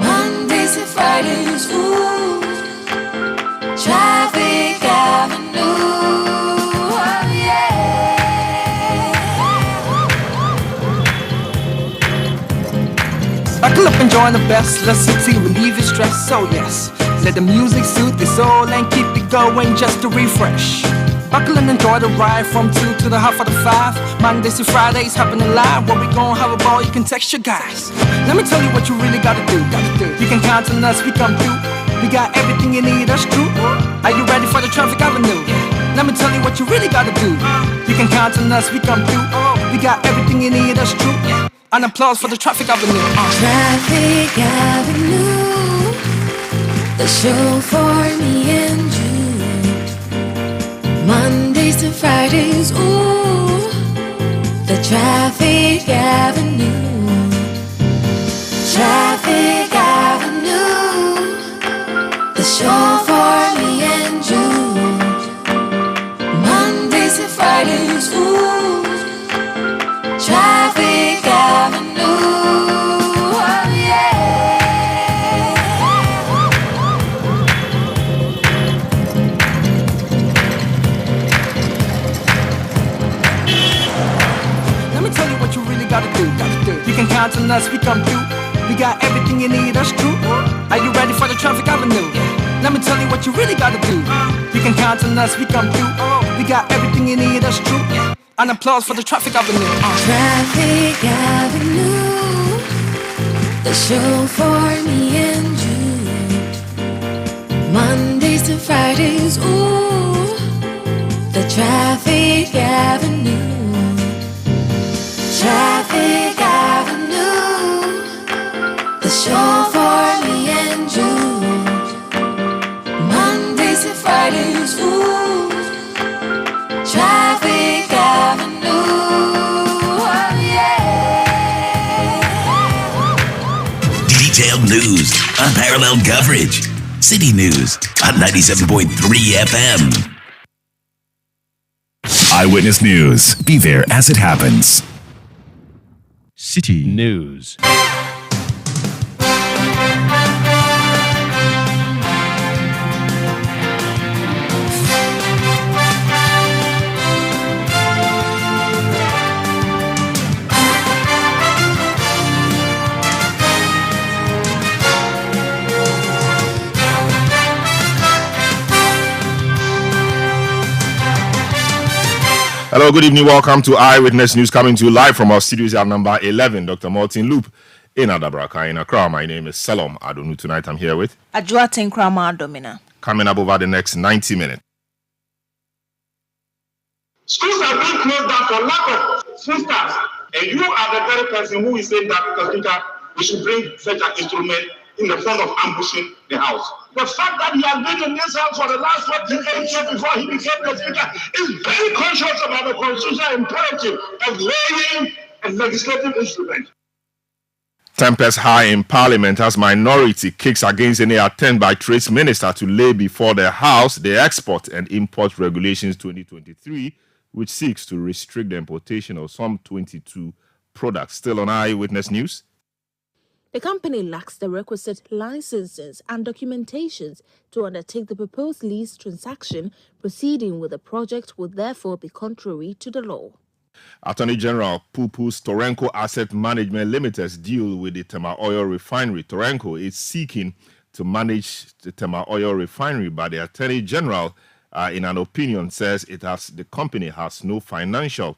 Mondays and Fridays, ooh, Traffic Avenue, oh yeah. Buckle up and join the best. Let Citi relieve your stress. So yes, let the music soothe your soul and keep it going just to refresh. Buckle and enjoy the ride from 2 to the half of the 5. Mondays to Fridays happening live. Where we gon' have a ball, you can text your guys. Let me tell you what you really gotta do. You can count on us, we come through. We got everything you need, that's true. Are you ready for the Traffic Avenue? Let me tell you what you really gotta do. You can count on us, we come through. We got everything you need, that's true. An applause for the Traffic Avenue. Traffic Avenue, the show for me and you. Mondays to Fridays, ooh, the Traffic Avenue. Traffic Avenue, the show for me and you. Mondays to Fridays, ooh, Traffic Avenue, oh yeah. Let me tell you what you really gotta do. You can count on us, we come through. We got everything you need, that's true. Are you ready for the Traffic Avenue? Let me tell you what you really gotta do. You can count on us, we come through. We got everything you need, that's true. An applause for the Traffic Avenue. Traffic Avenue, the show for me and you. Mondays to Fridays, ooh, the Traffic Avenue. Traffic Avenue, the show for me and you. Mondays to Fridays, ooh, Traffic Avenue, oh yeah. Detailed news, unparalleled coverage. City News on 97.3 FM. Eyewitness News. Be there as it happens. City News. Hello, good evening. Welcome to Eyewitness News, coming to you live from our studios at number 11, Dr. Martin Loop in Adabraka in Accra. My name is Salom Adonu. Tonight I'm here with Ajua Tenkrama Domina. Coming up over the next 90 minutes. Schools are being closed down for lack of school staff. And you are the very person who is saying that, Mr. Speaker, we should bring such an instrument in the front of ambushing the house. The fact that he has been in this house for the last 28 years before he became the speaker is very conscious about the constitutional imperative of laying a legislative instrument. Tempest high in Parliament as minority kicks against any attempt by Trade Minister to lay before the House the Export and Import Regulations 2023, which seeks to restrict the importation of some 22 products. Still on Eyewitness News. The company lacks the requisite licenses and documentations to undertake the proposed lease transaction. Proceeding with the project would therefore be contrary to the law. Attorney General Pupu's Torenko Asset Management Limited's deal with the Tema Oil Refinery. Torenko is seeking to manage the Tema Oil Refinery, but the Attorney General, in an opinion, says the company has no financial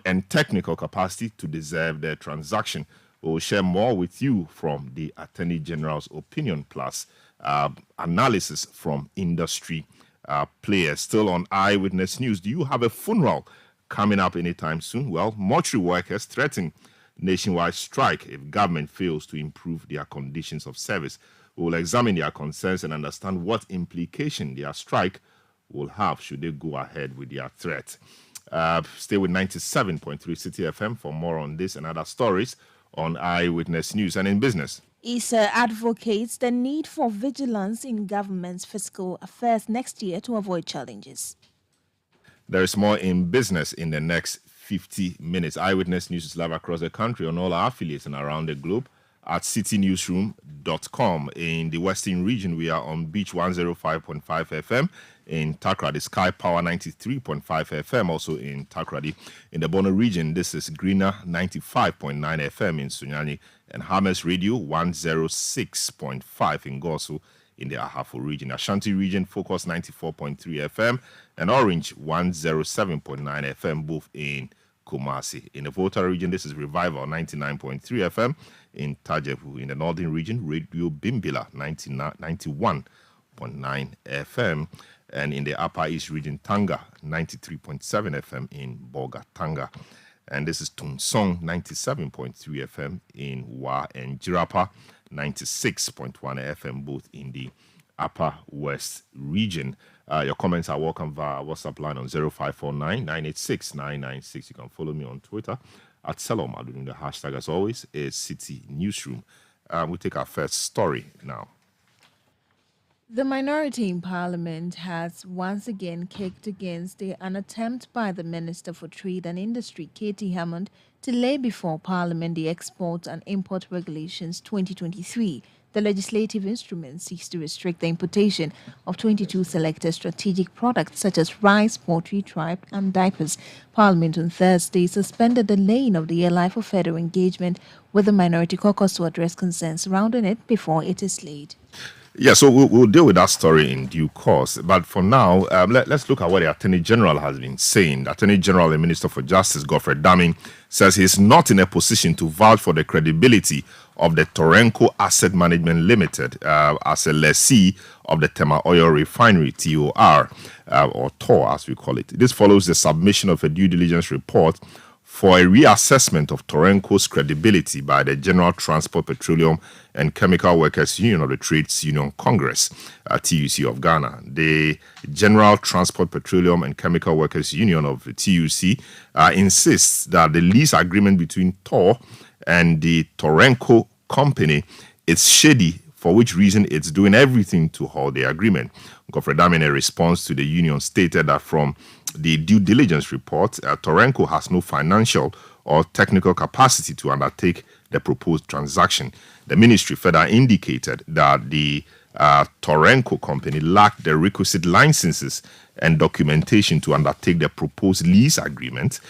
and technical capacity to deserve the transaction. We'll share more with you from the Attorney General's opinion, plus analysis from industry players. Still on Eyewitness News, do you have a funeral coming up anytime soon? Well, mortuary workers threaten nationwide strike if government fails to improve their conditions of service. We will examine their concerns and understand what implication their strike will have should they go ahead with their threat. Stay with 97.3 Citi FM for more on this and other stories on Eyewitness News. And in business, ISA advocates the need for vigilance in government's fiscal affairs next year to avoid challenges. there is more in business in the next 50 minutes. Eyewitness News is live across the country on all our affiliates and around the globe at citynewsroom.com. In the Western region, we are on Beach 105.5 FM. In Takrady, Sky Power 93.5 FM, also in Takrady. In the Bono region, this is Greener 95.9 FM in Sunyani, and Hammers Radio 106.5 in Gosu in the Ahafo region. Ashanti region, Focus 94.3 FM, and Orange 107.9 FM, both in Kumasi. In the Volta region, this is Revival 99.3 FM in Tajevu. In the Northern region, Radio Bimbila 91.9 FM. And in the Upper East region, Tanga 93.7 FM in Boga, Tanga. And this is Tunsong 97.3 FM in Wa and Jirapa 96.1 FM, both in the Upper West region. Your comments are welcome via WhatsApp line on 0549 986 996. You can follow me on Twitter at Selom Adun. The hashtag, as always, is City Newsroom. We'll take our first story now. The minority in Parliament has once again kicked against an attempt by the Minister for Trade and Industry, Katie Hammond, to lay before Parliament the Export and Import Regulations 2023. The legislative instrument seeks to restrict the importation of 22 selected strategic products such as rice, poultry, tripe, and diapers. Parliament on Thursday suspended the laying of the airline for further engagement with the Minority Caucus to address concerns surrounding it before it is laid. Yeah, so we'll deal with that story in due course. But for now, let's look at what the Attorney General has been saying. The Attorney General and Minister for Justice, Godfrey Dame, says he's not in a position to vouch for the credibility of the Torenco Asset Management Limited as a lessee of the Tema Oil Refinery, TOR, or TOR as we call it. This follows the submission of a due diligence report for a reassessment of Torenco's credibility by the General Transport, Petroleum and Chemical Workers Union of the Trades Union Congress, TUC of Ghana. The General Transport, Petroleum and Chemical Workers Union of the TUC insists that the lease agreement between TOR and the Torenco company is shady, for which reason it's doing everything to halt the agreement. Godfrey Dame, in a response to the union, stated that from the due diligence report, Torenco has no financial or technical capacity to undertake the proposed transaction. The ministry further indicated that the Torenco company lacked the requisite licenses and documentation to undertake the proposed lease agreement,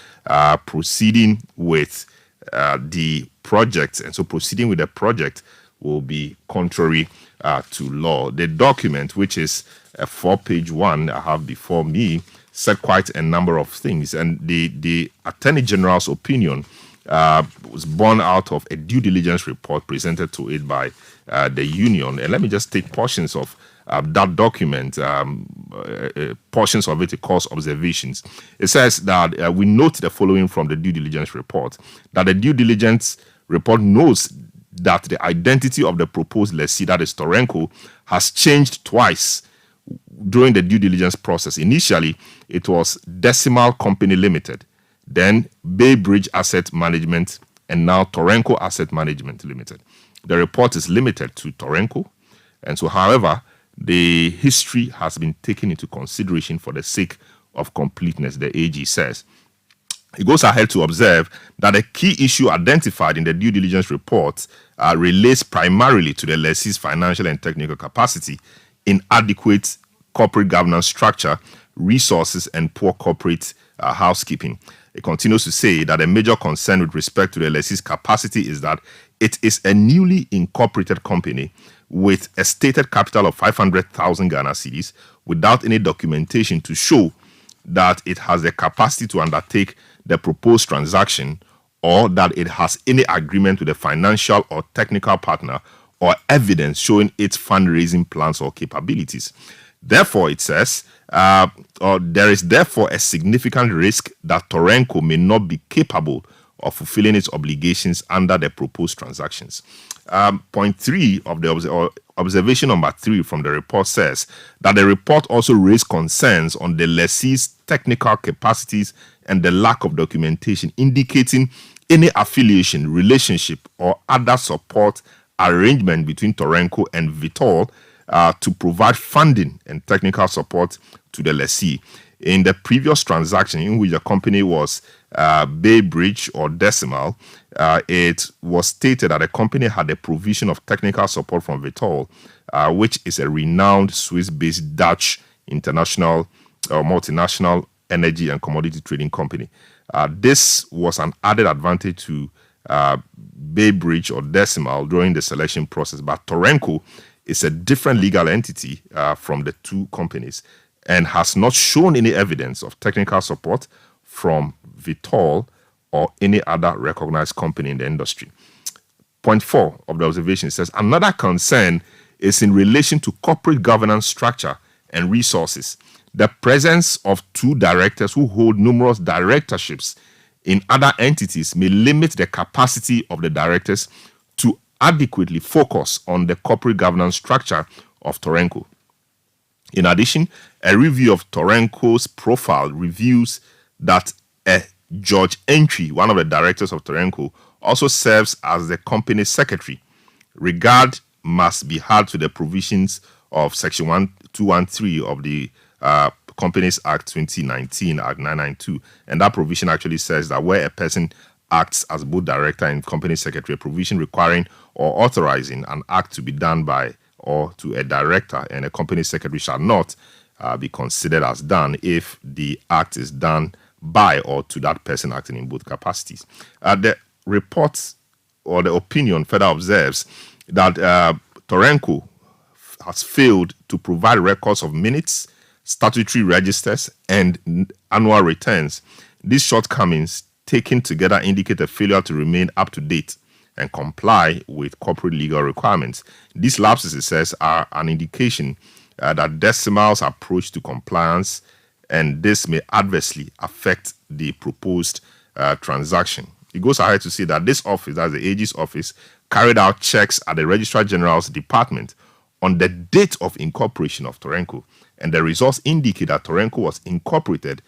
proceeding with the project. And so proceeding with the project will be contrary to law. The document, which is a 4-page one I have before me, said quite a number of things, and the Attorney General's opinion was born out of a due diligence report presented to it by the union. And let me just take portions of that document, portions of it, it calls observations. It says that we note the following from the due diligence report, that the due diligence report knows that the identity of the proposed lessee, that is Torenco, has changed twice during the due diligence process. Initially, it was Decimal Company Limited, then Bay Bridge Asset Management, and now Torenco Asset Management Limited. The report is limited to Torenco, and so, however, the history has been taken into consideration for the sake of completeness, the AG says. He goes ahead to observe that a key issue identified in the due diligence report relates primarily to the lessee's financial and technical capacity, inadequate corporate governance structure, resources, and poor corporate housekeeping. It continues to say that a major concern with respect to the lessee's capacity is that it is a newly incorporated company with a stated capital of 500,000 Ghana cedis without any documentation to show that it has the capacity to undertake the proposed transaction, or that it has any agreement with a financial or technical partner or evidence showing its fundraising plans or capabilities. Therefore, it says, there is therefore a significant risk that Torenco may not be capable of fulfilling its obligations under the proposed transactions. Point 3 of the observation number 3 from the report says that the report also raised concerns on the lessee's technical capacities and the lack of documentation indicating any affiliation, relationship, or other support arrangement between Torenco and Vitol to provide funding and technical support to the lessee. In the previous transaction, in which the company was Bay Bridge or Decimal, it was stated that the company had a provision of technical support from Vitol, which is a renowned Swiss-based Dutch international or multinational energy and commodity trading company. This was an added advantage to Bay Bridge or Decimal during the selection process, but Torenco is a different legal entity from the two companies and has not shown any evidence of technical support from Vitol or any other recognized company in the industry. Point 4 of the observation says, another concern is in relation to corporate governance structure and resources. The presence of two directors who hold numerous directorships in other entities may limit the capacity of the directors to adequately focus on the corporate governance structure of Torenco. In addition, a review of Torenco's profile reveals that George Entry, one of the directors of Torenco, also serves as the company secretary. Regard must be had to the provisions of Section 213 of the Companies Act 2019, Act 992. And that provision actually says that where a person acts as both director and company secretary, a provision requiring or authorizing an act to be done by or to a director and a company secretary shall not be considered as done if the act is done by or to that person acting in both capacities. The report or the opinion further observes that Torenco has failed to provide records of minutes, statutory registers, and annual returns. These shortcomings taken together indicate a failure to remain up to date and comply with corporate legal requirements. These lapses, it says, are an indication that Decimal's approach to compliance, and this may adversely affect the proposed transaction. It goes ahead to say that this office, that's the AG's office, carried out checks at the Registrar General's department on the date of incorporation of Torenco, and the results indicate that Torenco was incorporated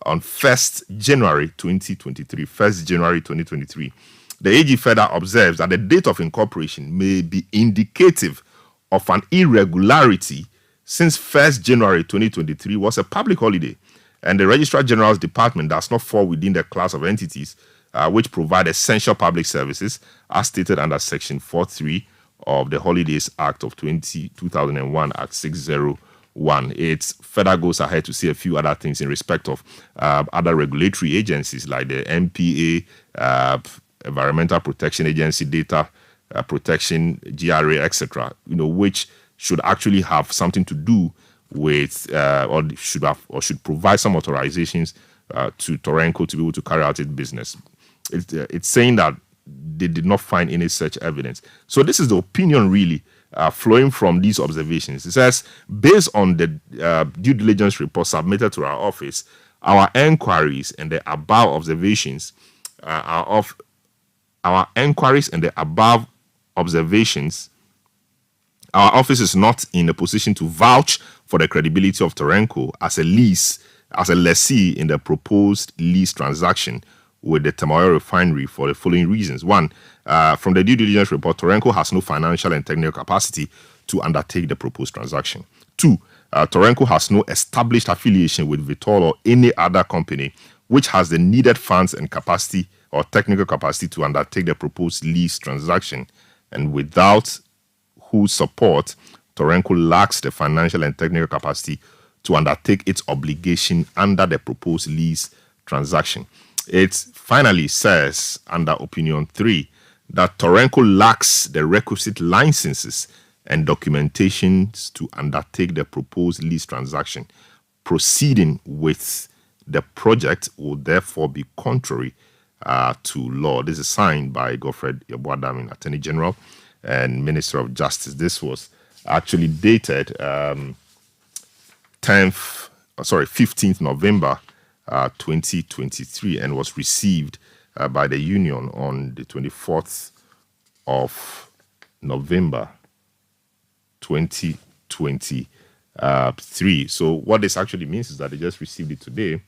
on 1st January 2023. 1st January 2023. The AG further observes that the date of incorporation may be indicative of an irregularity since 1st January 2023 was a public holiday, and the Registrar General's department does not fall within the class of entities which provide essential public services as stated under Section 4.3 of the Holidays Act of 2001, Act 601. It further goes ahead to say a few other things in respect of other regulatory agencies like the MPA, Environmental Protection Agency, Data Protection, GRA, etc., which should actually have something to do with or should provide some authorizations to Torenco to be able to carry out its business. It's saying that they did not find any such evidence. So this is the opinion really flowing from these observations. It says, based on the due diligence report submitted to our office, our enquiries and the above observations our office is not in a position to vouch for the credibility of Torenco as a lessee in the proposed lease transaction with the Tamayo refinery for the following reasons. One, from the due diligence report, Torenco has no financial and technical capacity to undertake the proposed transaction. Two, Torenco has no established affiliation with Vitol or any other company which has the needed funds and capacity or technical capacity to undertake the proposed lease transaction, and without whose support Torenco lacks the financial and technical capacity to undertake its obligation under the proposed lease transaction. It finally says, under Opinion 3, that Torenco lacks the requisite licenses and documentations to undertake the proposed lease transaction. Proceeding with the project will therefore be contrary to law. This is signed by Godfred Yeboadamin, Attorney General and Minister of Justice. This was actually dated 15th November 2023 and was received by the union on the 24th of November 2023. So what this actually means is that they just received it today,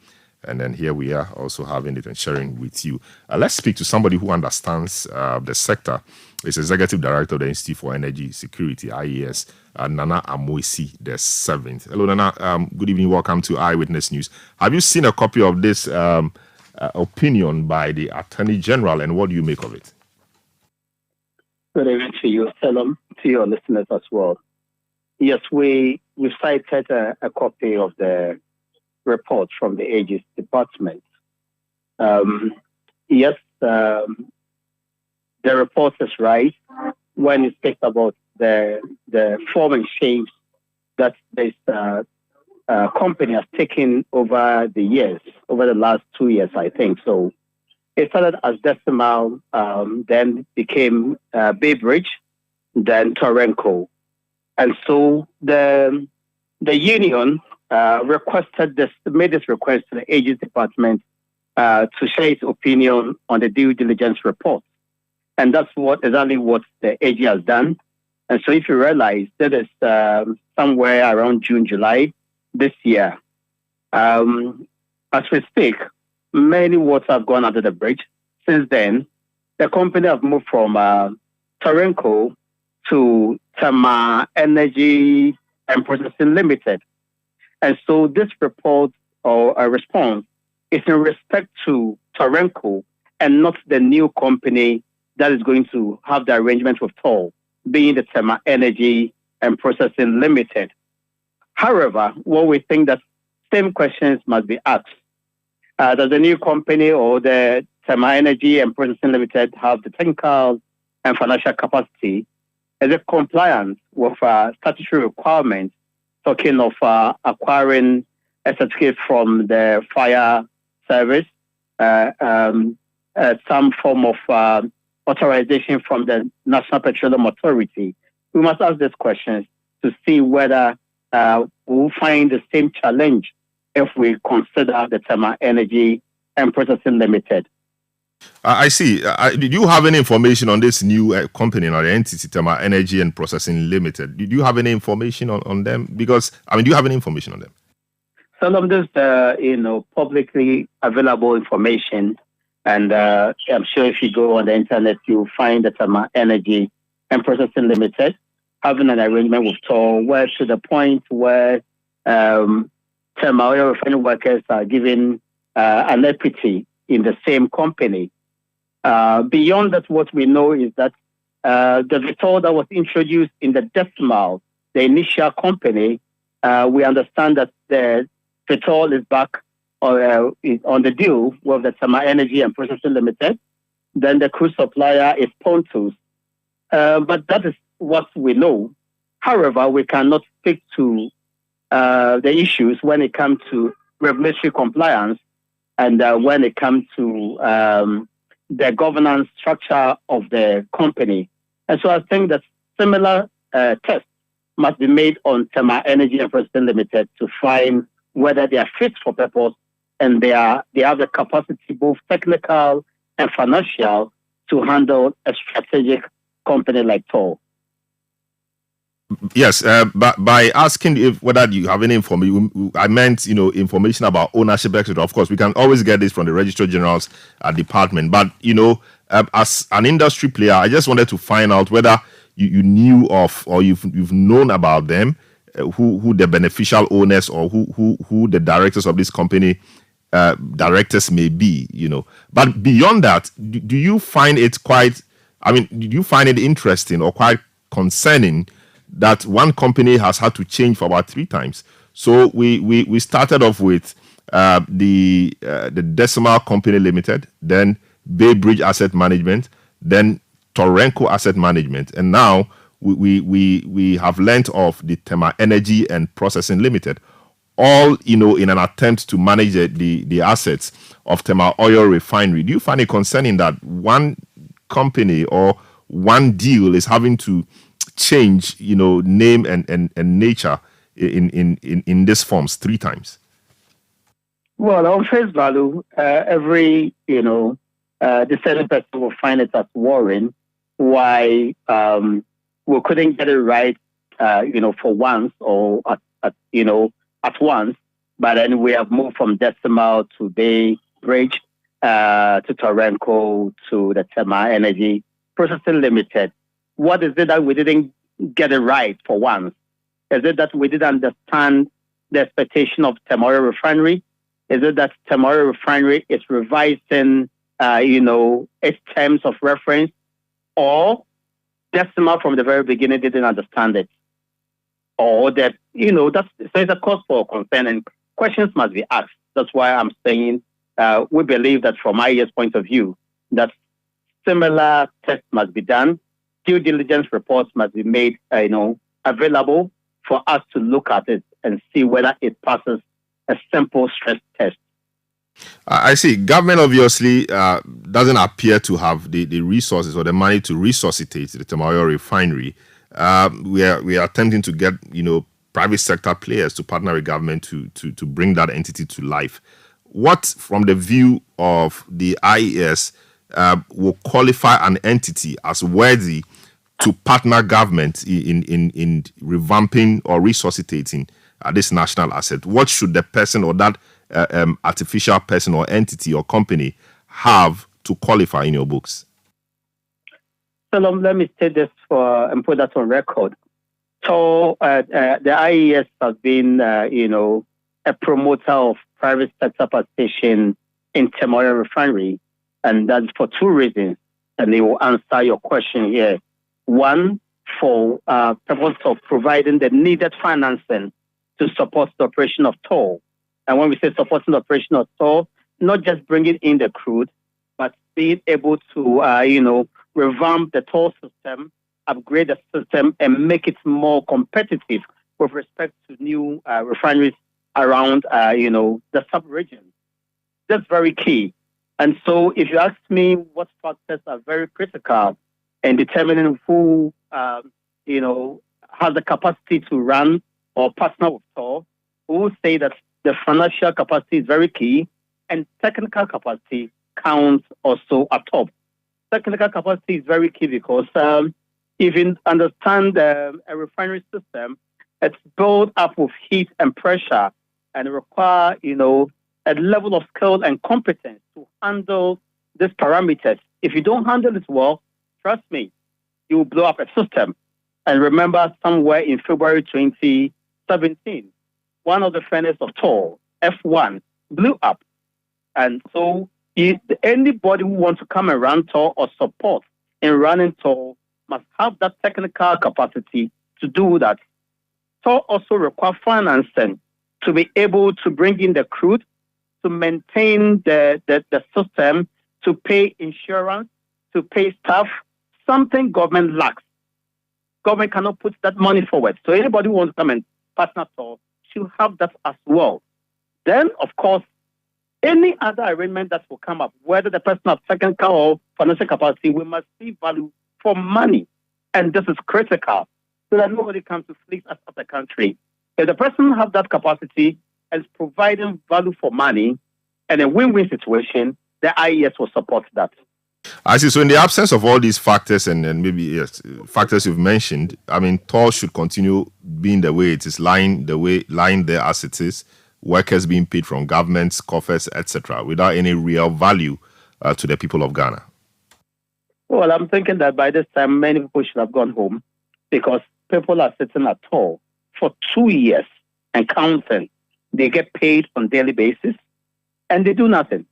And then here we are also having it and sharing with you. Let's speak to somebody who understands the sector. It's Executive Director of the Institute for Energy Security, IES, Nana Amoisi the seventh. Hello, Nana. Good evening. Welcome to Eyewitness News. Have you seen a copy of this opinion by the Attorney General, and what do you make of it? Good evening to you, Salam, to your listeners as well. Yes, we cited a copy of the report from the Aegis Department. Yes, the report is right when it speaks about the form and shapes that this company has taken over the years, over the last 2 years, I think. So it started as Decimal, then became Bay Bridge, then Torrenco. And so the union made this request to the Aegis Department to share its opinion on the due diligence report. And that's exactly what the AG has done. And so if you realize that is somewhere around June, July this year, as we speak, many waters have gone under the bridge. Since then, the company have moved from Torrenco to Tema Energy and Processing Limited. And so this report or a response is in respect to Torrenco and not the new company that is going to have the arrangement with Toll, being the Tema Energy and Processing Limited. However, what we think that same questions must be asked. Does the new company or the Tema Energy and Processing Limited have the technical and financial capacity? Is it compliant with statutory requirements, talking of acquiring a certificate from the fire service, some form of authorization from the National Petroleum Authority? We must ask these questions to see whether we'll find the same challenge if we consider the Tema Energy and Processing Limited. I see. Did you have any information on this new company or the entity, Tema Energy and Processing Limited? Did you have any information on them? Because, do you have any information on them? Some of this, publicly available information. And I'm sure if you go on the internet, you'll find the Tema Energy and Processing Limited having an arrangement with Toll, where to the point where Tema oil refining workers are given an equity in the same company. Beyond that, what we know is that the Vitol that was introduced in the Decimal, the initial company, we understand that the Vitol is back is on the deal with the Tema Energy and Processing Limited. Then the crude supplier is Pontus. But that is what we know. However, we cannot speak to the issues when it comes to regulatory compliance and when it comes to the governance structure of the company. And so I think that similar tests must be made on Tema Energy and Processing Limited to find whether they are fit for purpose and they have the capacity, both technical and financial, to handle a strategic company like Toll. Yes, but by asking whether you have any information, I meant, information about ownership, etc. Of course, we can always get this from the Registrar General's department. But, as an industry player, I just wanted to find out whether you knew of or you've known about them, who the beneficial owners or who the directors of this company directors may be, But beyond that, do you find it do you find it interesting or quite concerning that one company has had to change for about 3 times? So we started off with the Decimal Company Limited, then Bay Bridge Asset Management, then Torrenco Asset Management, and now we have learnt of the Tema Energy and Processing Limited, all in an attempt to manage the assets of Tema Oil Refinery. Do you find it concerning that one company or one deal is having to change, name and nature in these forms 3 times? Well, on face value, every deciding person will find it as worrying why we couldn't get it right, for once or at once. But then we have moved from Decimal to Bay Bridge to Torenko to the Tema Energy Processing Limited. What is it that we didn't get it right for once? Is it that we didn't understand the expectation of Tema Oil Refinery? Is it that Tema Oil Refinery is revising, its terms of reference? Or Decimal from the very beginning didn't understand it? Or that, so it's a cause for concern and questions must be asked. That's why I'm saying we believe that from IES point of view, that similar tests must be done. Due diligence reports must be made, available for us to look at it and see whether it passes a simple stress test. I see. Government obviously doesn't appear to have the resources or the money to resuscitate the Tema Oil Refinery. We are attempting to get private sector players to partner with government to bring that entity to life. What, from the view of the IES, will qualify an entity as worthy to partner government in revamping or resuscitating this national asset? What should the person or that artificial person or entity or company have to qualify in your books? So let me state this and put that on record. So the IES has been, a promoter of private sector participation in Tema Oil Refinery, and that's for two reasons. And they will answer your question here. One, for purpose of providing the needed financing to support the operation of toll. And when we say supporting the operation of toll, not just bringing in the crude, but being able to, revamp the toll system, upgrade the system, and make it more competitive with respect to new refineries around, the sub-region. That's very key. And so if you ask me what factors are very critical in determining who, has the capacity to run or partner with toll, we will say that the financial capacity is very key, and technical capacity counts also at top. Technical capacity is very key because if you understand a refinery system, it's built up with heat and pressure and require, a level of skill and competence to handle these parameters. If you don't handle it well, trust me, you will blow up a system. And remember, somewhere in February 2017, one of the furnaces of toll, F1, blew up. And so anybody who wants to come and run toll or support in running toll must have that technical capacity to do that. Toll also requires financing to be able to bring in the crude, to maintain the system, to pay insurance, to pay staff, something government lacks. Government cannot put that money forward. So anybody who wants to come and partner toll should have that as well. Then, of course, any other arrangement that will come up, whether the person has technical or financial capacity, we must see value for money. And this is critical so that nobody comes to fleece us as a country. If the person has that capacity and is providing value for money and a win-win situation, the IES will support that. I see. So in the absence of all these factors and maybe factors you've mentioned, I mean, toll should continue being the way it is, lying there as it is, workers being paid from governments, coffers, etc., without any real value to the people of Ghana. Well, I'm thinking that by this time, many people should have gone home because people are sitting at toll for 2 years and counting. They get paid on a daily basis and they do nothing.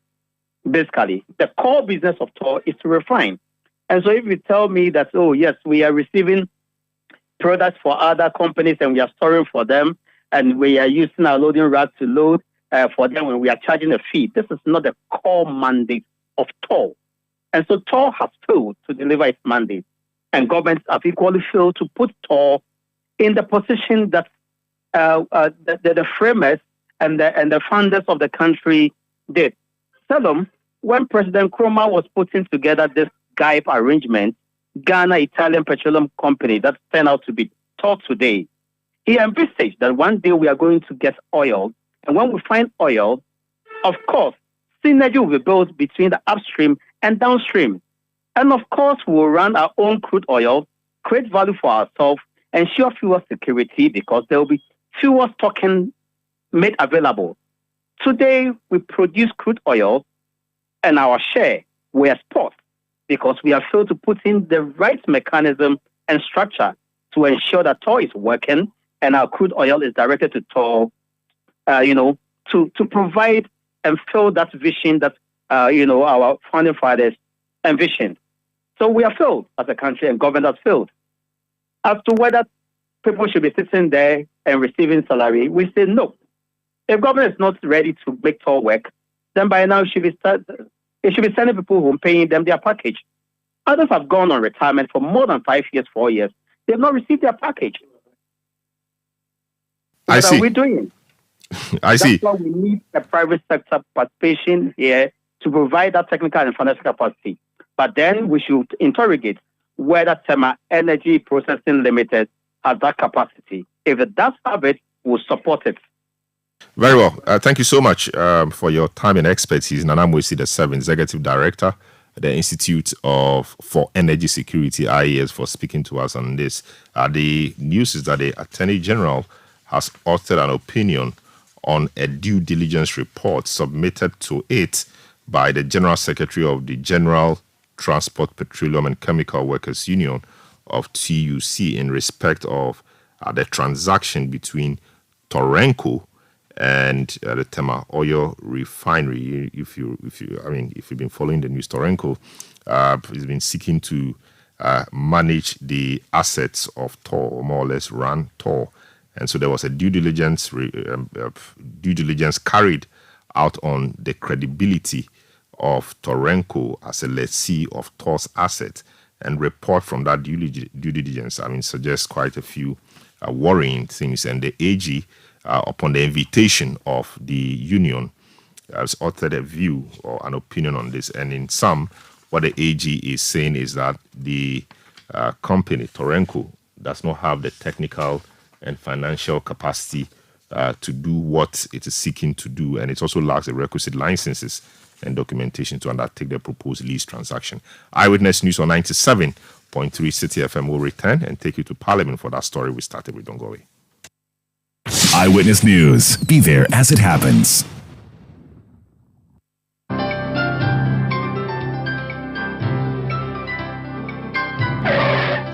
Basically, the core business of toll is to refine. And so if you tell me that, oh, yes, we are receiving products for other companies and we are storing for them and we are using our loading rack to load for them when we are charging a fee, this is not the core mandate of toll. And so toll has failed to deliver its mandate. And governments have equally failed to put toll in the position that the framers and the founders of the country did. Seldom, when President Nkrumah was putting together this GIPE arrangement, Ghana Italian Petroleum Company, that turned out to be toll today, he envisaged that one day we are going to get oil. And when we find oil, of course, synergy will be built between the upstream and downstream. And of course, we'll run our own crude oil, create value for ourselves, ensure fuel security because there will be fuel stocking made available. Today, we produce crude oil, and our share we export because we have failed to put in the right mechanism and structure to ensure that TOR is working and our crude oil is directed to TOR, to provide and fill that vision that, our founding fathers envisioned. So we have failed as a country and government has failed. As to whether people should be sitting there and receiving salary, we say no. If government is not ready to make TOR work, then by now it should be sending people home, paying them their package. Others have gone on retirement for more than 5 years, 4 years. They have not received their package. What are we doing? That's why we need a private sector participation here to provide that technical and financial capacity. But then we should interrogate whether Tema Energy Processing Limited has that capacity. If it does have it, we'll support it. Very well. Thank you so much for your time and expertise. Nana Mwesi, the 7th Executive Director at the Institute for Energy Security, IES, for speaking to us on this. The news is that the Attorney General has authored an opinion on a due diligence report submitted to it by the General Secretary of the General Transport, Petroleum and Chemical Workers Union of TUC in respect of the transaction between Torenco and the Tema Oil Refinery. If you've been following the news, Torenco has been seeking to manage the assets of TOR, or more or less run TOR, and so there was a due diligence carried out on the credibility of Torenco as a lessee of TOR's assets, and report from that due diligence, suggests quite a few worrying things, and the AG, upon the invitation of the union, has authored a view or an opinion on this. And in sum, what the AG is saying is that the company, Torenco, does not have the technical and financial capacity to do what it is seeking to do. And it also lacks the requisite licenses and documentation to undertake the proposed lease transaction. Eyewitness News on 97.3 Citi FM will return and take you to Parliament for that story we started with. Don't go away. Eyewitness News. Be there as it happens.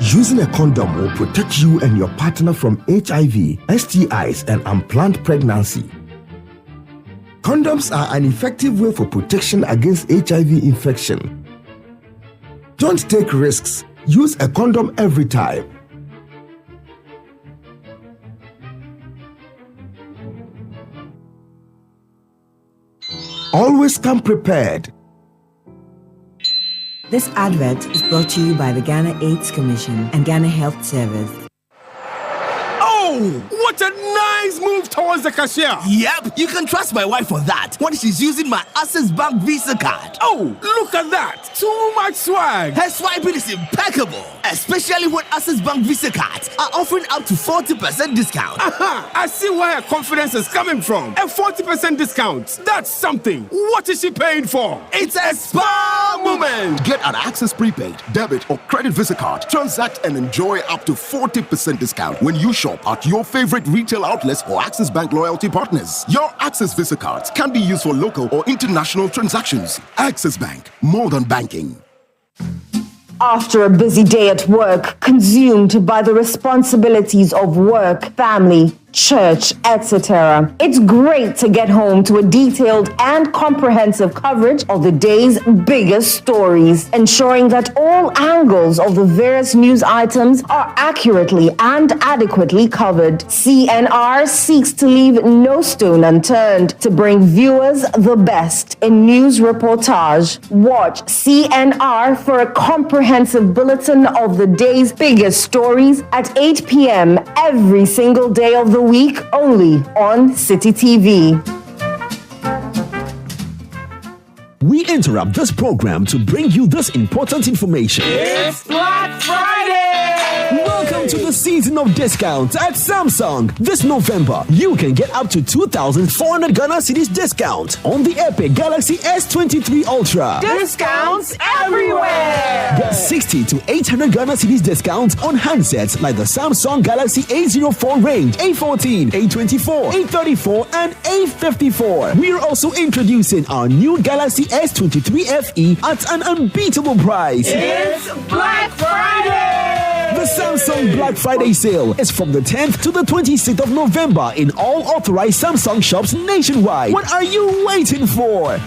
Using a condom will protect you and your partner from HIV, STIs, and unplanned pregnancy. Condoms are an effective way for protection against HIV infection. Don't take risks. Use a condom every time. Always come prepared. This advert is brought to you by the Ghana AIDS Commission and Ghana Health Service. Oh, what a nice move towards the cashier. Yep, you can trust my wife for that when she's using my Access Bank Visa card. Oh, look at that. Too much swag. Her swiping is impeccable, especially when Access Bank Visa cards are offering up to 40% discount. Aha, I see where her confidence is coming from. A 40% discount. That's something. What is she paying for? It's a spa moment. Get an Access prepaid, debit, or credit Visa card. Transact and enjoy up to 40% discount when you shop at your favorite retail outlets or Access Bank loyalty partners. Your Access Visa cards can be used for local or international transactions. Access Bank, more than banking. After a busy day at work, consumed by the responsibilities of work, family, church, etc., it's great to get home to a detailed and comprehensive coverage of the day's biggest stories, ensuring that all angles of the various news items are accurately and adequately covered. CNR seeks to leave no stone unturned to bring viewers the best in news reportage. Watch CNR for a comprehensive bulletin of the day's biggest stories at 8 p.m. every single day of the week, only on Citi TV. We interrupt this program to bring you this important information. It's Black Friday! Welcome to the season of discounts at Samsung. This November, you can get up to 2,400 Ghana cedis discount on the Epic Galaxy S23 Ultra. Discounts everywhere! Get 60 to 800 Ghana cedis discount on handsets like the Samsung Galaxy A04 range, A14, A24, A34, and A54. We're also introducing our new Galaxy S23 FE at an unbeatable price. It's Black Friday! The Samsung Black Friday sale is from the 10th to the 26th of November in all authorized Samsung shops nationwide. What are you waiting for?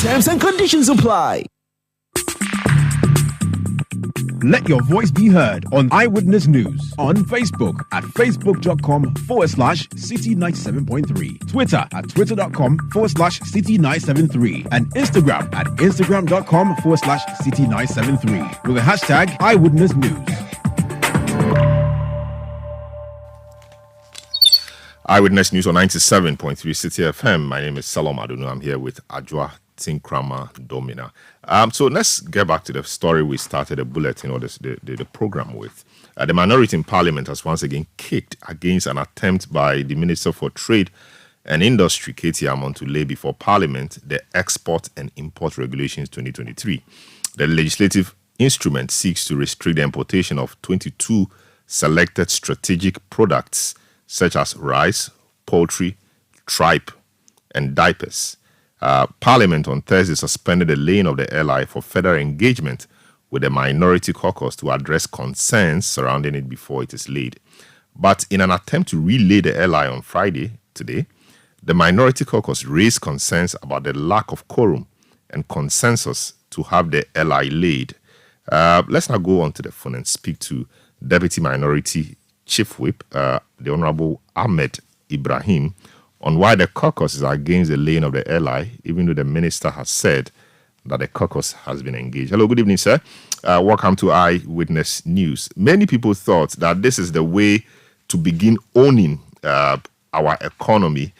Terms and conditions apply. Let your voice be heard on Eyewitness News on Facebook at facebook.com/Citi97.3, Twitter at twitter.com/Citi973, and Instagram at instagram.com/Citi973 with the hashtag Eyewitness News. Eyewitness News on 97.3 Citi FM. My name is Salom Adunu. I'm here with Ajwa Tinkrama Domina. So let's get back to the story we started the bulletin or the program with. The minority in Parliament has once again kicked against an attempt by the Minister for Trade and Industry, Katie Hammond, to lay before Parliament the Export and Import Regulations 2023. The legislative instrument seeks to restrict the importation of 22 selected strategic products such as rice, poultry, tripe, and diapers. Parliament on Thursday suspended the laying of the LI for further engagement with the minority caucus to address concerns surrounding it before it is laid. But in an attempt to relay the LI on Friday, today, the minority caucus raised concerns about the lack of quorum and consensus to have the LI laid. Let's now go on to the phone and speak to Deputy Minority Chief Whip, the Honorable Ahmed Ibrahim, on why the caucus is against the laying of the LI, even though the minister has said that the caucus has been engaged. Hello, good evening, sir. Welcome to Eyewitness News. Many people thought that this is the way to begin owning our economy,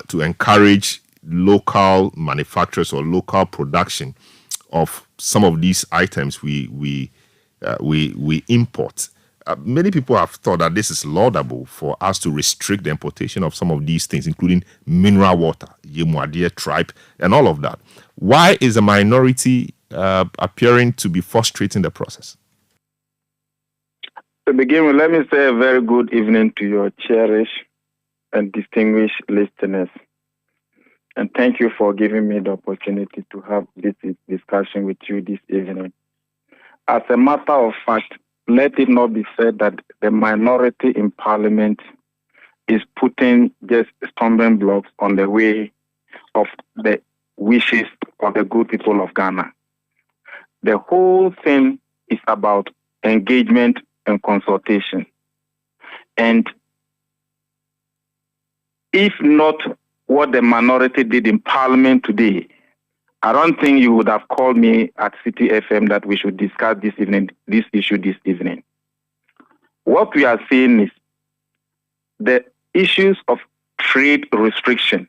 to encourage local manufacturers or local production of some of these items we import. Many people have thought that this is laudable for us to restrict the importation of some of these things, including mineral water, yemuadia, tripe, and all of that. Why is the minority appearing to be frustrating the process? To begin with, let me say a very good evening to your cherished and distinguished listeners. And thank you for giving me the opportunity to have this discussion with you this evening. As a matter of fact, let it not be said that the minority in Parliament is putting just stumbling blocks on the way of the wishes of the good people of Ghana. The whole thing is about engagement and consultation. And if not what the minority did in Parliament today, I don't think you would have called me at Citi FM that we should discuss this issue this evening. What we are seeing is the issues of trade restriction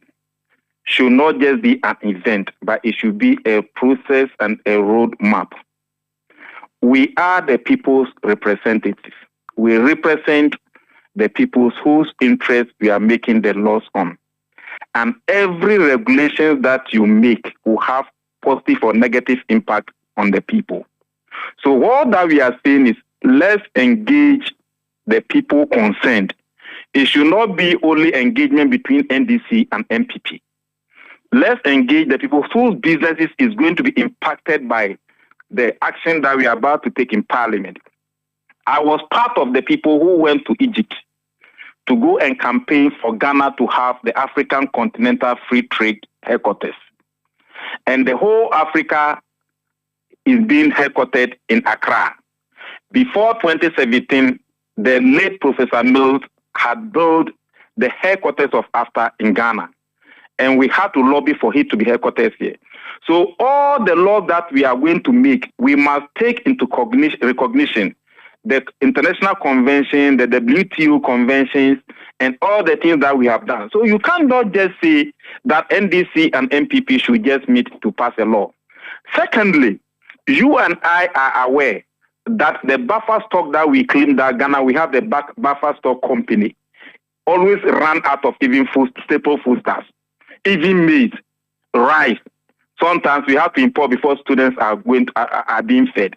should not just be an event, but it should be a process and a roadmap. We are the people's representatives. We represent the peoples whose interests we are making the laws on. And every regulation that you make will have positive or negative impact on the people. So what that we are saying is, let's engage the people concerned. It should not be only engagement between NDC and MPP. Let's engage the people whose businesses is going to be impacted by the action that we are about to take in Parliament. I was part of the people who went to Egypt to go and campaign for Ghana to have the African Continental Free Trade headquarters. And the whole Africa is being headquartered in Accra. Before 2017, the late Professor Mills had built the headquarters of AFTA in Ghana. And we had to lobby for it to be headquarters here. So all the laws that we are going to make, we must take into recognition the international convention, the WTO conventions, and all the things that we have done. So you cannot just say that NDC and MPP should just meet to pass a law. Secondly, you and I are aware that the buffer stock that we claim that Ghana, we have the buffer stock company, always run out of even staple foodstuffs, even maize, rice. Sometimes we have to import before students are being fed.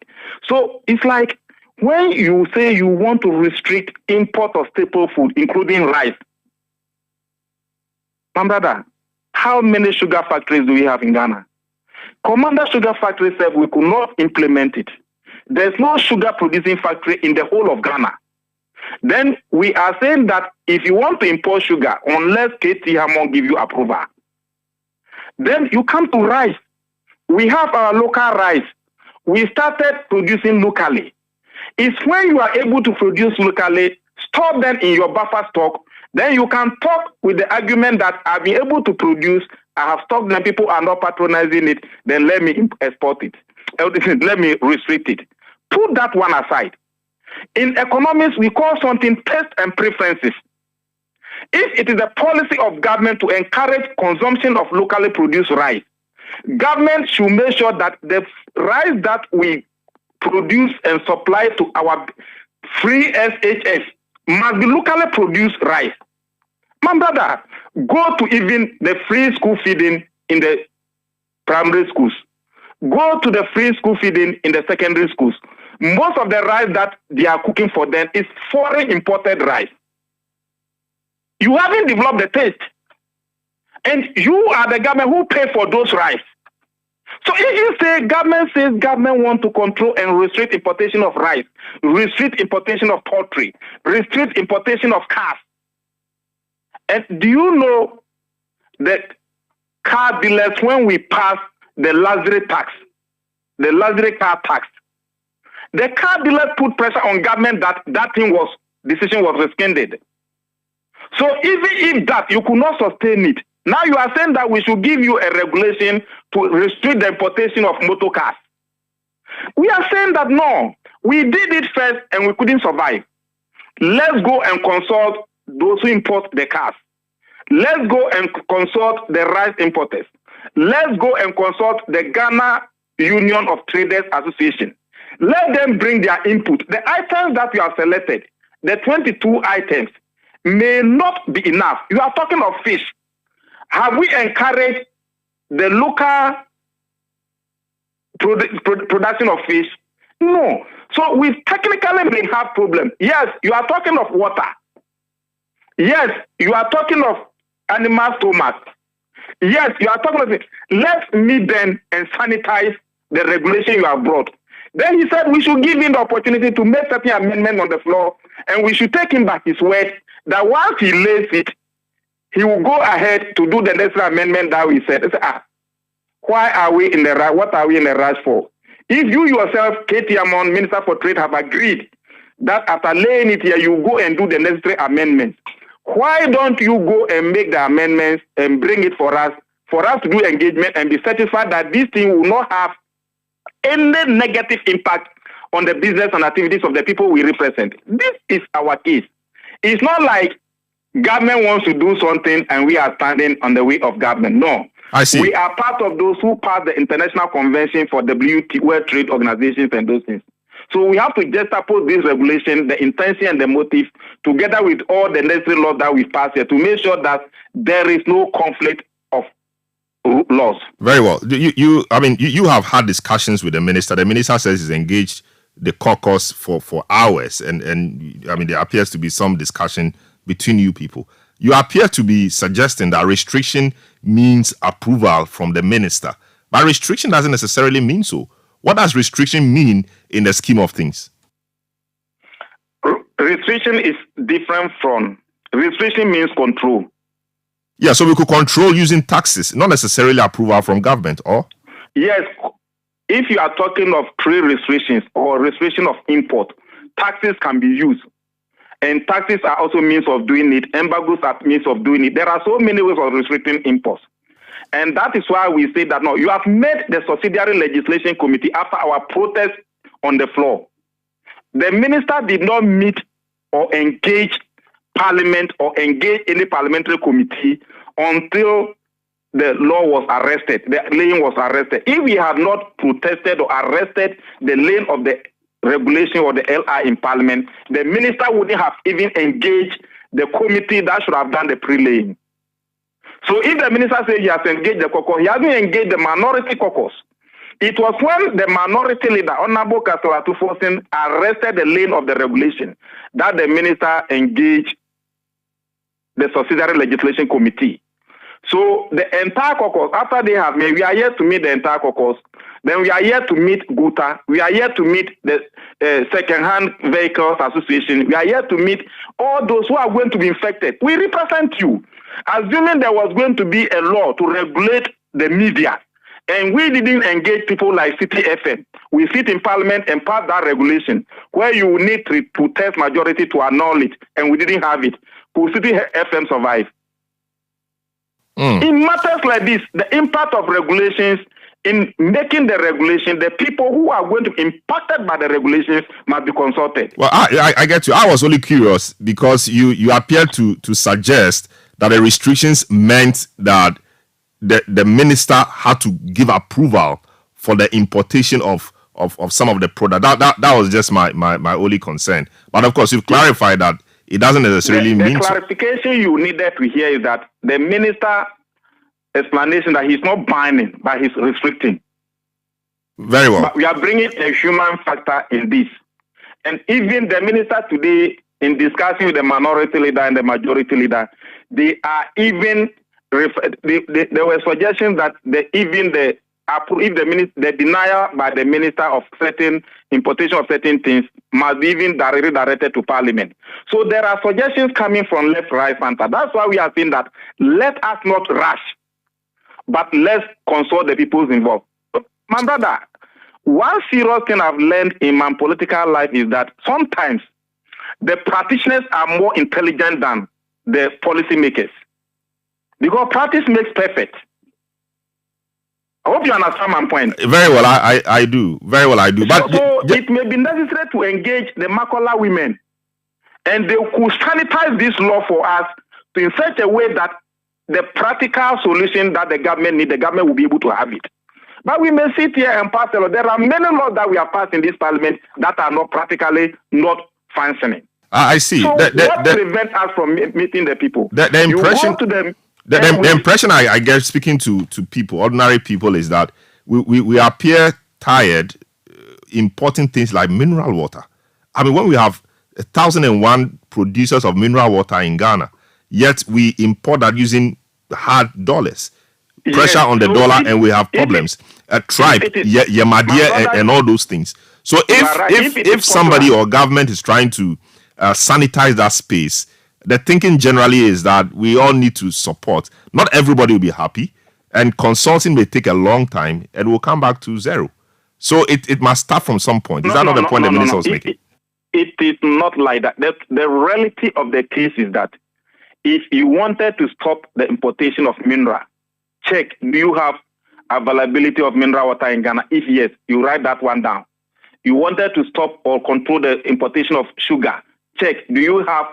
So it's like when you say you want to restrict import of staple food, including rice, my brother, how many sugar factories do we have in Ghana? Commander Sugar Factory said we could not implement it. There's no sugar producing factory in the whole of Ghana. Then we are saying that if you want to import sugar, unless KT Hammond give you approval, then you come to rice. We have our local rice. We started producing locally. It's when you are able to produce locally, store them in your buffer stock, then you can talk with the argument that I've been able to produce, I have stocked them, people are not patronizing it, then let me export it. Let me restrict it. Put that one aside. In economics, we call something taste and preferences. If it is a policy of government to encourage consumption of locally produced rice, government should make sure that the rice that we produce and supply to our free SHS must be locally produced rice. My brother, go to even the free school feeding in the primary schools. Go to the free school feeding in the secondary schools. Most of the rice that they are cooking for them is foreign imported rice. You haven't developed the taste. And you are the government who pay for those rice. So if you say government want to control and restrict importation of rice, restrict importation of poultry, restrict importation of cars, and do you know that car dealers, when we pass the luxury tax, the luxury car tax, the car dealers put pressure on government that decision was rescinded. So even if that, you could not sustain it. Now you are saying that we should give you a regulation to restrict the importation of motor cars. We are saying that no, we did it first and we couldn't survive. Let's go and consult those who import the cars. Let's go and consult the rice importers. Let's go and consult the Ghana Union of Traders Association. Let them bring their input. The items that we have selected, the 22 items, may not be enough. You are talking of fish. Have we encouraged the local production of fish? No. So we technically may have problems. Yes, you are talking of water. Yes, you are talking of animal stomach. Yes, you are talking of it. Let's meet them and sanitize the regulation you have brought. Then he said we should give him the opportunity to make certain amendment on the floor, and we should take him back his word that once he lays it, he will go ahead to do the necessary amendment that we said. Why are we in the rush? What are we in the rush for? If you yourself, Katie Amon, Minister for Trade, have agreed that after laying it here, you go and do the necessary amendments, why don't you go and make the amendments and bring it for us to do engagement and be certified that this thing will not have any negative impact on the business and activities of the people we represent? This is our case. It's not like government wants to do something and we are standing on the way of government. No. I see. We are part of those who passed the International Convention for World Trade Organizations and those things. So we have to juxtapose this regulation, the intention and the motive, together with all the necessary laws that we pass here to make sure that there is no conflict of laws. Very well. You have had discussions with the minister. The minister says he's engaged the caucus for hours, and I mean there appears to be some discussion between you people. You appear to be suggesting that restriction means approval from the minister, but restriction doesn't necessarily mean so. What does restriction mean in the scheme of things? Restriction is different from restriction means control. Yeah, so we could control using taxes, not necessarily approval from government, or? Yes, if you are talking of trade restrictions or restriction of import, taxes can be used. And taxes are also means of doing it. Embargoes are means of doing it. There are so many ways of restricting imports. And that is why we say that, no, you have made the subsidiary legislation committee after our protest on the floor. The minister did not meet or engage parliament or engage any parliamentary committee until the law was arrested, the lane was arrested. If we had not protested or arrested the lane of the regulation or the LI in Parliament, the minister wouldn't have even engaged the committee that should have done the pre-laying. So if the minister says he has engaged the caucus, he hasn't engaged the minority caucus. It was when the minority leader, Honorable Kasawatu Fosin, arrested the lane of the regulation that the minister engaged the subsidiary legislation committee. So the entire caucus, after they have made, we are yet to meet the entire caucus. Then we are yet to meet GUTA. We are yet to meet the Second-Hand Vehicles Association. We are yet to meet all those who are going to be infected. We represent you. Assuming there was going to be a law to regulate the media, and we didn't engage people like Citi FM. We sit in Parliament and pass that regulation where you need to test majority to annul it, and we didn't have it. Could Citi FM survive? In matters like this, the impact of regulations, in making the regulation, the people who are going to be impacted by the regulations must be consulted. Well, I get you. I was only curious because you appear to suggest that the restrictions meant that the minister had to give approval for the importation of some of the product. That was just my only concern. But of course, you've clarified that it doesn't necessarily mean. The clarification you needed to hear is that the minister explanation that he's not binding, but he's restricting. Very well. But we are bringing a human factor in this. And even the minister today, in discussing with the minority leader and the majority leader, they are even, there were suggestions that the denial by the minister of certain importation of certain things must be even directed to Parliament. So there are suggestions coming from left, right, center. That's why we are saying that let us not rush, but let's consult the people involved. My brother, one serious thing I've learned in my political life is that sometimes the practitioners are more intelligent than the policymakers. Because practice makes perfect. I hope you understand my point. Very well, I do. Very well, I do. But so it may be necessary to engage the Makola women, and they could sanitize this law for us in such a way that the practical solution that the government needs, the government will be able to have it. But we may sit here and pass a law. There are many laws that we have passed in this Parliament that are not practically not functioning. I see. So what prevents us from meeting the people? The impression I get speaking to people, ordinary people, is that we appear tired importing things like mineral water. I mean, when we have 1,001 producers of mineral water in Ghana, yet we import that using hard dollars. Pressure on the dollar, and we have problems. Tribe, Yemadia, and all those things. So if somebody or government is trying to sanitize that space, the thinking generally is that we all need to support. Not everybody will be happy, and consulting may take a long time, and we'll come back to zero. So it must start from some point. Is that not the point the minister was making? It is not like that. The reality of the case is that if you wanted to stop the importation of mineral, check, do you have availability of mineral water in Ghana? If yes, you write that one down. You wanted to stop or control the importation of sugar, check, do you have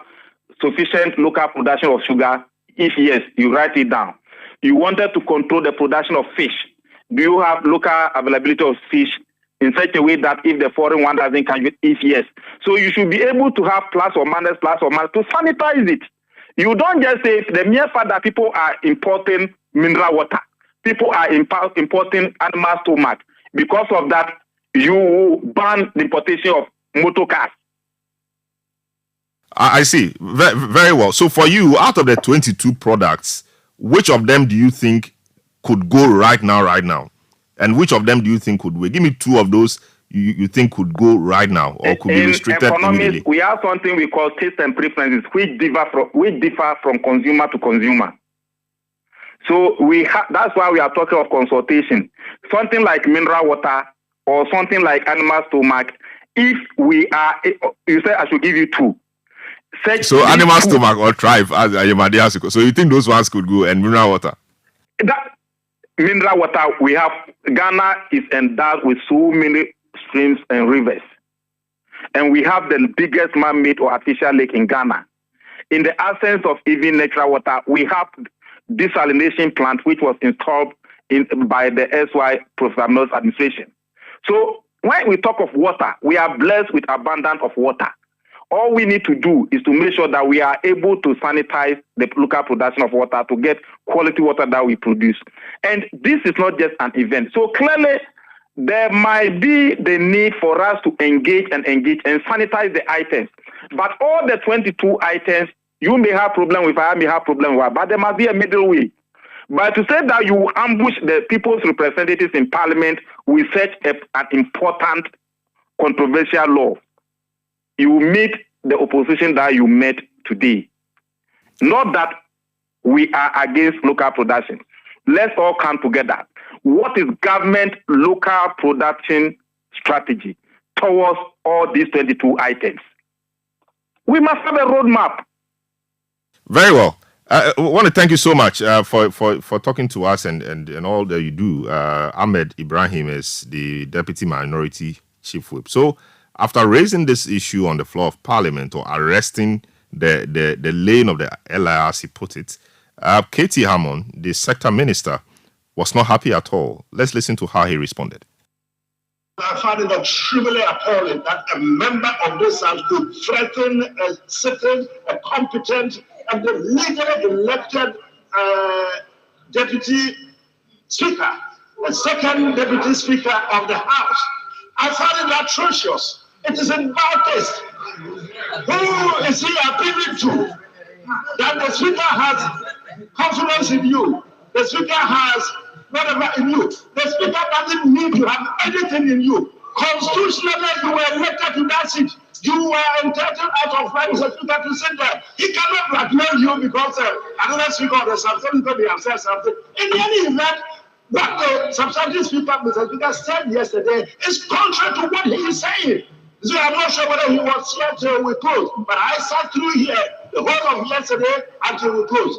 sufficient local production of sugar? If yes, you write it down. You wanted to control the production of fish. Do you have local availability of fish in such a way that if the foreign one doesn't come, if yes. So you should be able to have plus or minus to sanitize it. You don't just say the mere fact that people are importing mineral water, people are importing animal stomach. Because of that, you ban the importation of motor cars. I see. Very well. So for you, out of the 22 products, which of them do you think could go right now? And which of them do you think could wait? Give me two of those you think could go right now or could be restricted immediately. We have something we call taste and preferences, which differ from consumer to consumer. So that's why we are talking of consultation. Something like mineral water or something like animal stomach. If you say I should give you two. So animal stomach or tribe, as Ayemade. So you think those ones could go, and mineral water? That mineral water, we have, Ghana is endowed with so many streams and rivers. And we have the biggest man-made or artificial lake in Ghana. In the absence of even natural water, we have desalination plant which was installed by the SY Professor Mills administration. So When we talk of water, we are blessed with abundance of water. All we need to do is to make sure that we are able to sanitize the local production of water to get quality water that we produce. And this is not just an event. So clearly, there might be the need for us to engage and sanitize the items. But all the 22 items, you may have problem with, I may have problem with, but there must be a middle way. But to say that you ambush the people's representatives in parliament with such an important, controversial law, you meet the opposition that you met today. Not that we are against local production. Let's all come together. What is government local production strategy towards all these 22 items? We must have a roadmap. Very well. I want to thank you so much for talking to us and all that you do. Ahmed Ibrahim is the Deputy Minority Chief Whip. So after raising this issue on the floor of Parliament or arresting the lane of the LIR, he put it, Katie Hammond, the sector minister, was not happy at all. Let's listen to how he responded. I find it extremely appalling that a member of this House could threaten a sitting, a competent, and the legally elected deputy speaker, the second deputy speaker of the House. I find it atrocious. It is in bad taste. Who is he appealing to? That the speaker has confidence in you. The speaker has whatever in you. The speaker doesn't need to have anything in you. Constitutionally, you were elected to that seat. You were entitled out of right, Mr. Speaker, to sit there. He cannot blackmail you because another speaker of the substantive may have said something. In any event, what the substantive speaker, Mr. Speaker, said yesterday is contrary to what he is saying. So I'm not sure whether he was here till we close, but I sat through here the whole of yesterday until we close.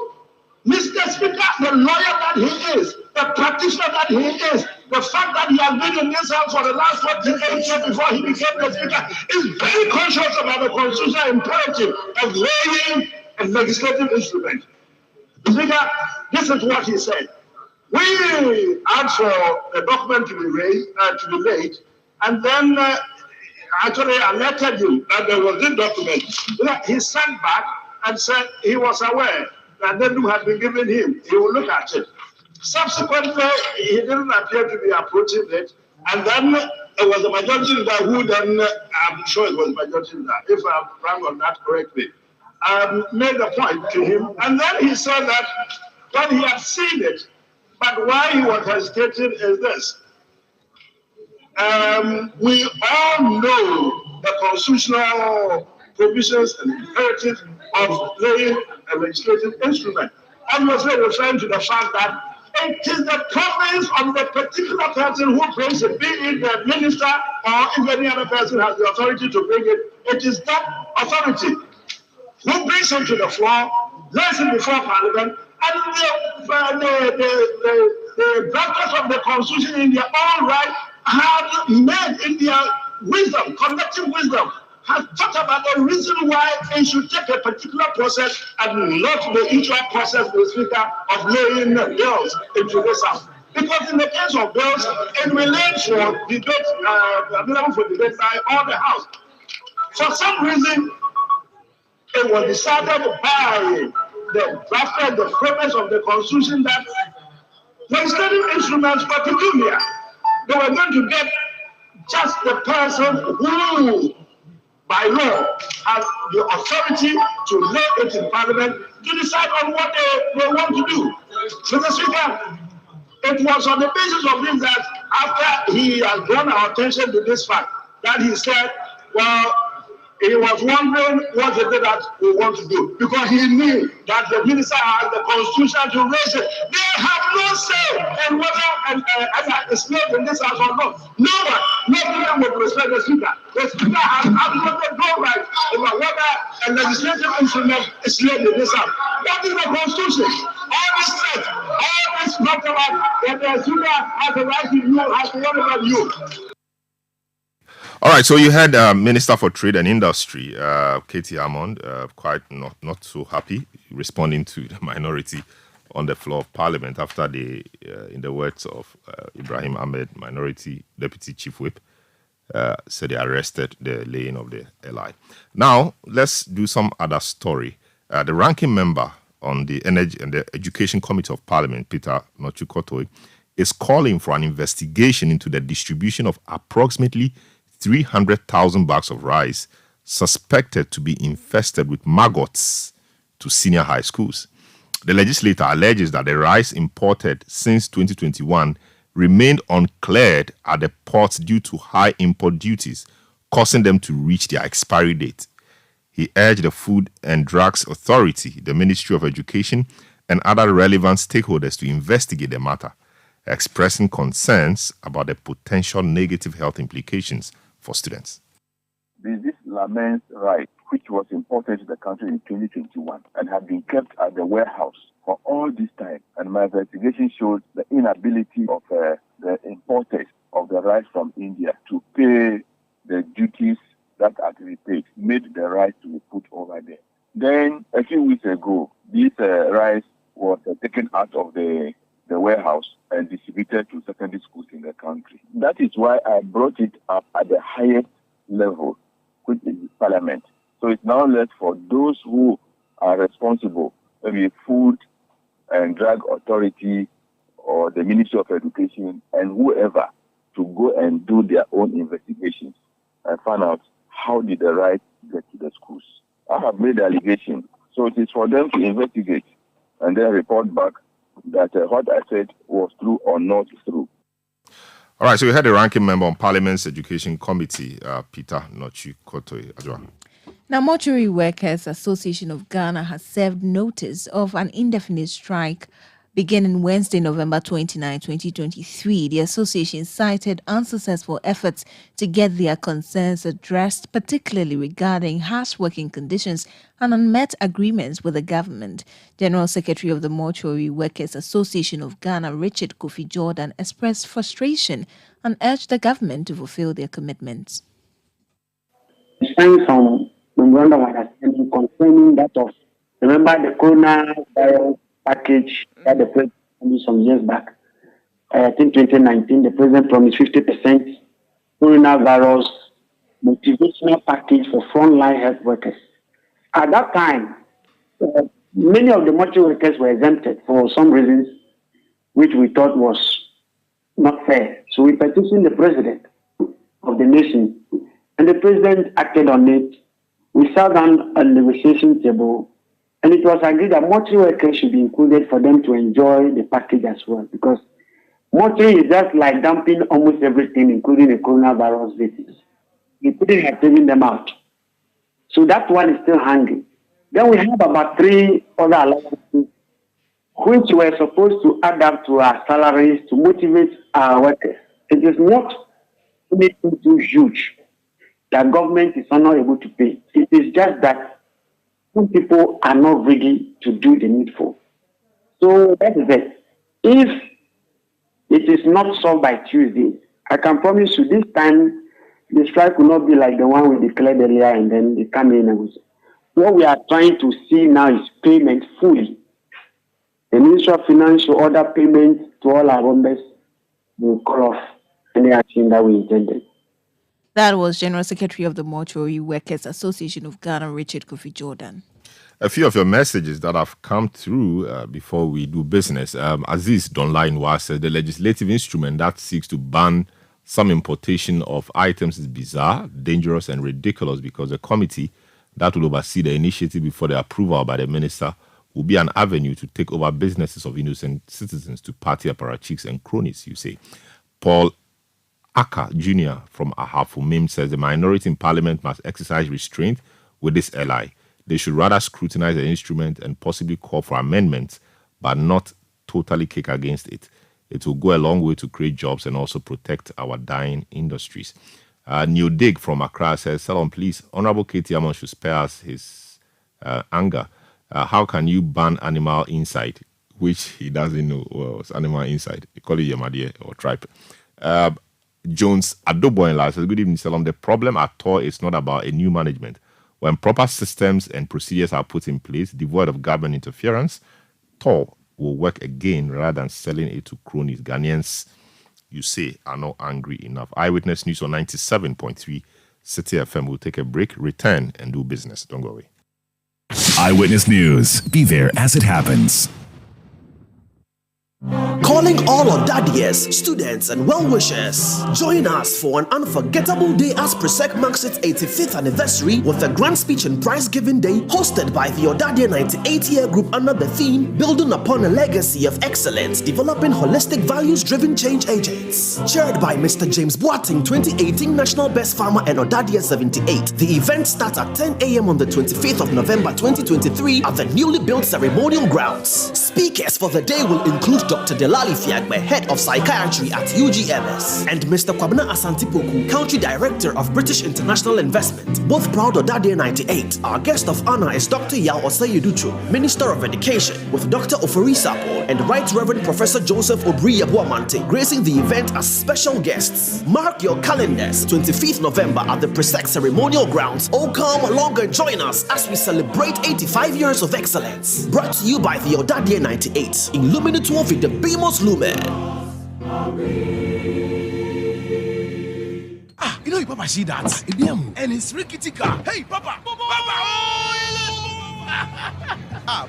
Mr. Speaker, the lawyer that he is, the practitioner that he is, the fact that he has been in this house for the last 28 years before he became the speaker, is very conscious about the constitutional imperative of laying a legislative instrument. Speaker, this is what he said. We asked for the document to be raised, to be laid, and then actually alerted you that there was this document. He sent back and said he was aware that the look had been given him. He will look at it. Subsequently, he didn't appear to be approaching it. And then it was the majority leader who then, I'm sure it was the majority leader, if I'm wrong on that correctly, made a point to him. And then he said that when he had seen it, but why he was hesitating is this. We all know the constitutional provisions and imperatives of laying a legislative instrument. Obviously referring to the fact that it is the province of the particular person who brings it, be it the minister or if any other person has the authority to bring it, it is that authority who brings it to the floor, lays it before Parliament, and the drafters of the Constitution in their own right have made in their wisdom, collective wisdom, has talked about the reason why it should take a particular process and not the usual process, the Speaker, of laying bills into this House. Because in the case of bills, it relates for debate, available for debate by all the House. For some reason, it was decided by the drafter, the premise of the Constitution that legislative instruments were peculiar. They were going to get just the person who by law has the authority to lay it in Parliament to decide on what they want to do. Mr. Speaker, it was on the basis of this that after he has drawn our attention to this fact, that he said, well, he was wondering what it is that we want to do, because he knew that the minister has the constitution to raise it. They have no say in whether it's laid in this house or not. No one, no one will respect the speaker. The speaker has absolutely no right over whether a legislative instrument is laid in this house. That is the constitution. All this threat, all this talk about that the speaker has the right to you, has to worry about you. All right, so you had Minister for Trade and Industry, Katie Hammond, quite not so happy, responding to the minority on the floor of Parliament after in the words of Ibrahim Ahmed, Minority Deputy Chief Whip, So they arrested the laying of the LI. Now, let's do some other story. The ranking member on the Energy and the Education Committee of Parliament, Peter Nochukotoi, is calling for an investigation into the distribution of approximately 300,000 bags of rice suspected to be infested with maggots to senior high schools. The legislator alleges that the rice imported since 2021 remained uncleared at the ports due to high import duties, causing them to reach their expiry date. He urged the Food and Drugs Authority, the Ministry of Education, and other relevant stakeholders to investigate the matter, expressing concerns about the potential negative health implications for students. This laments rice, which was imported to the country in 2021 and had been kept at the warehouse for all this time. And my investigation showed the inability of the importers of the rice from India to pay the duties that are to be paid, made the rice to be put over there. Then, a few weeks ago, this rice was taken out of the warehouse and distributed to secondary schools in the country. That is why I brought it up at the highest level, which is Parliament. So it's now left for those who are responsible, maybe Food and Drug Authority or the Ministry of Education and whoever, to go and do their own investigations and find out how did the rice get to the schools. I have made the allegation, so it is for them to investigate and then report back that what I said was true or not true. All right, so we had the ranking member on Parliament's Education Committee, Peter Nochukotoi. Ajwa. Now, Mortuary Workers Association of Ghana has served notice of an indefinite strike beginning Wednesday, November 29, 2023. The association cited unsuccessful efforts to get their concerns addressed, particularly regarding harsh working conditions and unmet agreements with the government. General Secretary of the Mortuary Workers Association of Ghana, Richard Kofi Jordan, expressed frustration and urged the government to fulfill their commitments. Signed some memorandum of understanding concerning that of, remember the coronavirus package that the president promised some years back. I think 2019, the president promised 50% coronavirus motivational package for frontline health workers. At that time, many of the mortuary workers were exempted for some reasons, which we thought was not fair. So we petitioned the president of the nation, and the president acted on it. We sat down at the negotiation table, and it was agreed that mortuary workers should be included for them to enjoy the package as well, because mortuary is just like dumping almost everything, including the coronavirus victims. We couldn't have taken them out. So that one is still hanging. Then we have about 3 other allowances, which were supposed to add up to our salaries to motivate our workers. It is not anything too huge that government is not able to pay. It is just that some people are not ready to do the needful. So that is it. If it is not solved by Tuesday, I can promise you this time the strike will not be like the one we declared earlier and then they come in and what we are trying to see now is payment fully. The Ministry of Finance should order payment to all our members will call off any action that we intended. That was General Secretary of the Mortuary Workers Association of Ghana, Richard Kofi Jordan. A few of your messages that have come through before we do business. Aziz Donline says the legislative instrument that seeks to ban some importation of items is bizarre, dangerous, and ridiculous because the committee that will oversee the initiative before the approval by the minister will be an avenue to take over businesses of innocent citizens to party apparatchiks and cronies, you say. Paul Aka Jr. from Ahafumim says the minority in parliament must exercise restraint with this ally. They should rather scrutinize the instrument and possibly call for amendments, but not totally kick against it. It will go a long way to create jobs and also protect our dying industries. New Dig from Accra says, Salon, please, Honorable Katie Amon should spare us his anger. How can you ban animal inside, which he doesn't know? Well, it's animal inside. They call it Yamadie or tribe. Jones Adoboinla says, good evening, Salom. The problem at all is not about a new management. When proper systems and procedures are put in place, devoid of government interference, TOR will work again rather than selling it to cronies. Ghanaians you say are not angry enough. Eyewitness News on 97.3 Citi FM. We'll take a break, return, and do business. Don't go away. Eyewitness News. Be there as it happens. Calling all our daddies, students, and well-wishers. Join us for an unforgettable day as Presec marks its 85th anniversary with a grand speech and prize-giving day hosted by the Odadia 98-year group under the theme Building Upon a Legacy of Excellence, Developing Holistic Values-Driven Change Agents. Chaired by Mr. James Boateng, 2018 National Best Farmer and Odadia 78. The event starts at 10 a.m. on the 25th of November 2023 at the newly built ceremonial grounds. Speakers for the day will include Dr. Delali Fiagbe, Head of Psychiatry at UGMS, and Mr. Kwabena Asantipoku, Country Director of British International Investment, both proud of Odadia 98. Our guest of honor is Dr. Yao Osayedutru, Minister of Education, with Dr. Ofori Sapo and Right Reverend Professor Joseph Obriya-Boamante gracing the event as special guests. Mark your calendars, 25th November at the Presec Ceremonial Grounds. Oh, come along and join us as we celebrate 85 years of excellence. Brought to you by the Odadia 98, Illuminator with the Beamos Lumen. You know your papa see that? And it's rickety car. Hey, Papa!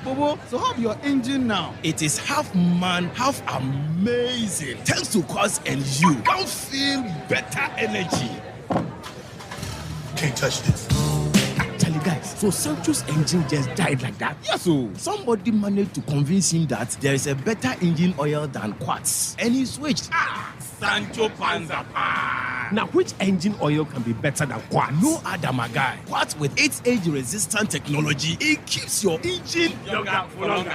Bobo, so how your engine now? It is half man, half amazing. Thanks to Quartz and you can feel better energy. Can't touch this. Actually, guys, so Sancho's engine just died like that? Yes, so somebody managed to convince him that there is a better engine oil than Quartz, and he switched. Sancho Panza. Now, which engine oil can be better than Quartz? No other, my guy. Quartz with its age-resistant technology, it keeps your engine younger for longer.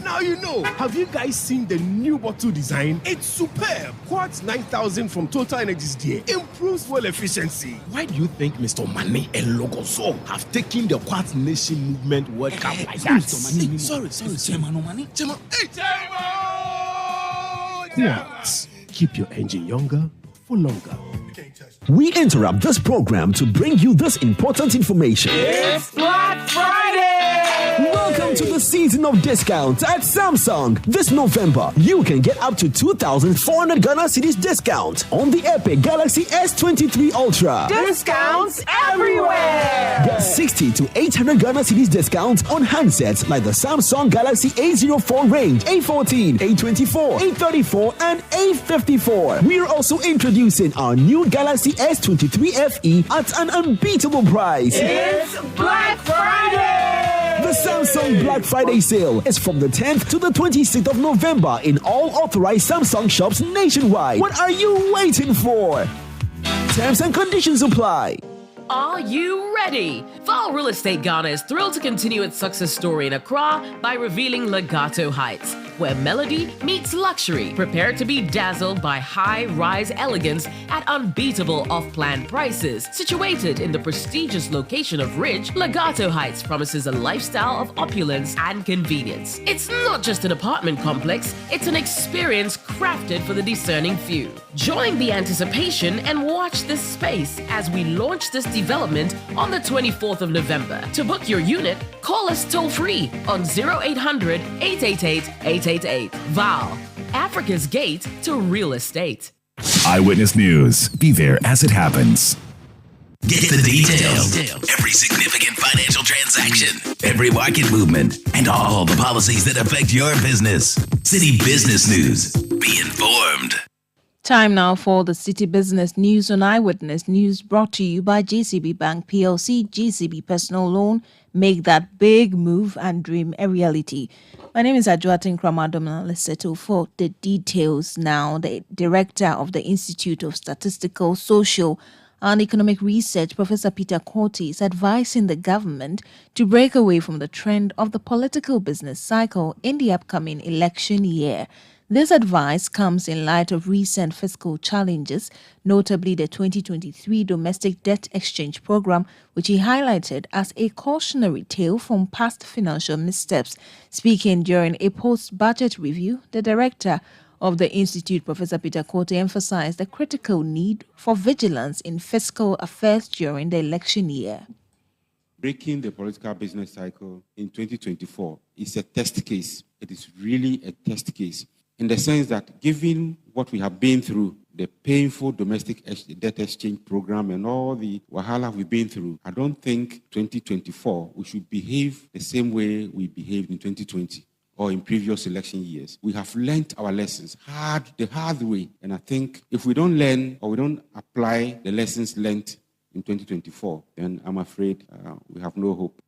Now you know. Have you guys seen the new bottle design? It's superb. Quartz 9000 from Total Energies there improves fuel efficiency. Why do you think Mr. Mane and Logoso have taken the Quartz Nation movement World Cup like that? Sorry. Chairman. Hey, Quartz. Keep your engine younger for longer. We interrupt this program to bring you this important information. It's Black Friday! Welcome to the season of discounts at Samsung. This November, you can get up to 2,400 Ghana cedis discount on the Epic Galaxy S23 Ultra. Discounts everywhere! Get 60 to 800 Ghana cedis discount on handsets like the Samsung Galaxy A04 range, A14, A24, A34, and A54. We're also introducing our new Galaxy S23 FE at an unbeatable price. It's Black Friday! The Samsung Black Friday sale is from the 10th to the 26th of November in all authorized Samsung shops nationwide. What are you waiting for? Terms and conditions apply. Are you ready? Val Real Estate Ghana is thrilled to continue its success story in Accra by revealing Legato Heights, where melody meets luxury. Prepare to be dazzled by high-rise elegance at unbeatable off-plan prices. Situated in the prestigious location of Ridge, Legato Heights promises a lifestyle of opulence and convenience. It's not just an apartment complex, it's an experience crafted for the discerning few. Join the anticipation and watch this space as we launch this development on the 24th of November. To book your unit, call us toll-free on 0800 888 888. Val, Africa's gate to real estate. Eyewitness News. Be there as it happens. Get the details. Every significant financial transaction, every market movement, and all the policies that affect your business. City Business News. Be informed. Time now for the City Business News on Eyewitness News, brought to you by JCB Bank PLC, JCB Personal Loan. Make that big move and dream a reality. My name is Adjoatin Kramadomna. Let's settle for the details now. The Director of the Institute of Statistical, Social and Economic Research, Professor Peter Korte, is advising the government to break away from the trend of the political business cycle in the upcoming election year. This advice comes in light of recent fiscal challenges, notably the 2023 Domestic Debt Exchange Program, which he highlighted as a cautionary tale from past financial missteps. Speaking during a post-budget review, the director of the Institute, Professor Peter Korte, emphasized the critical need for vigilance in fiscal affairs during the election year. Breaking the political business cycle in 2024 is a test case. It is really a test case, in the sense that given what we have been through, the painful domestic debt exchange program and all the wahala we've been through, I don't think 2024 we should behave the same way we behaved in 2020 or in previous election years. We have learned our lessons the hard way. And I think if we don't learn or we don't apply the lessons learned in 2024, then I'm afraid we have no hope.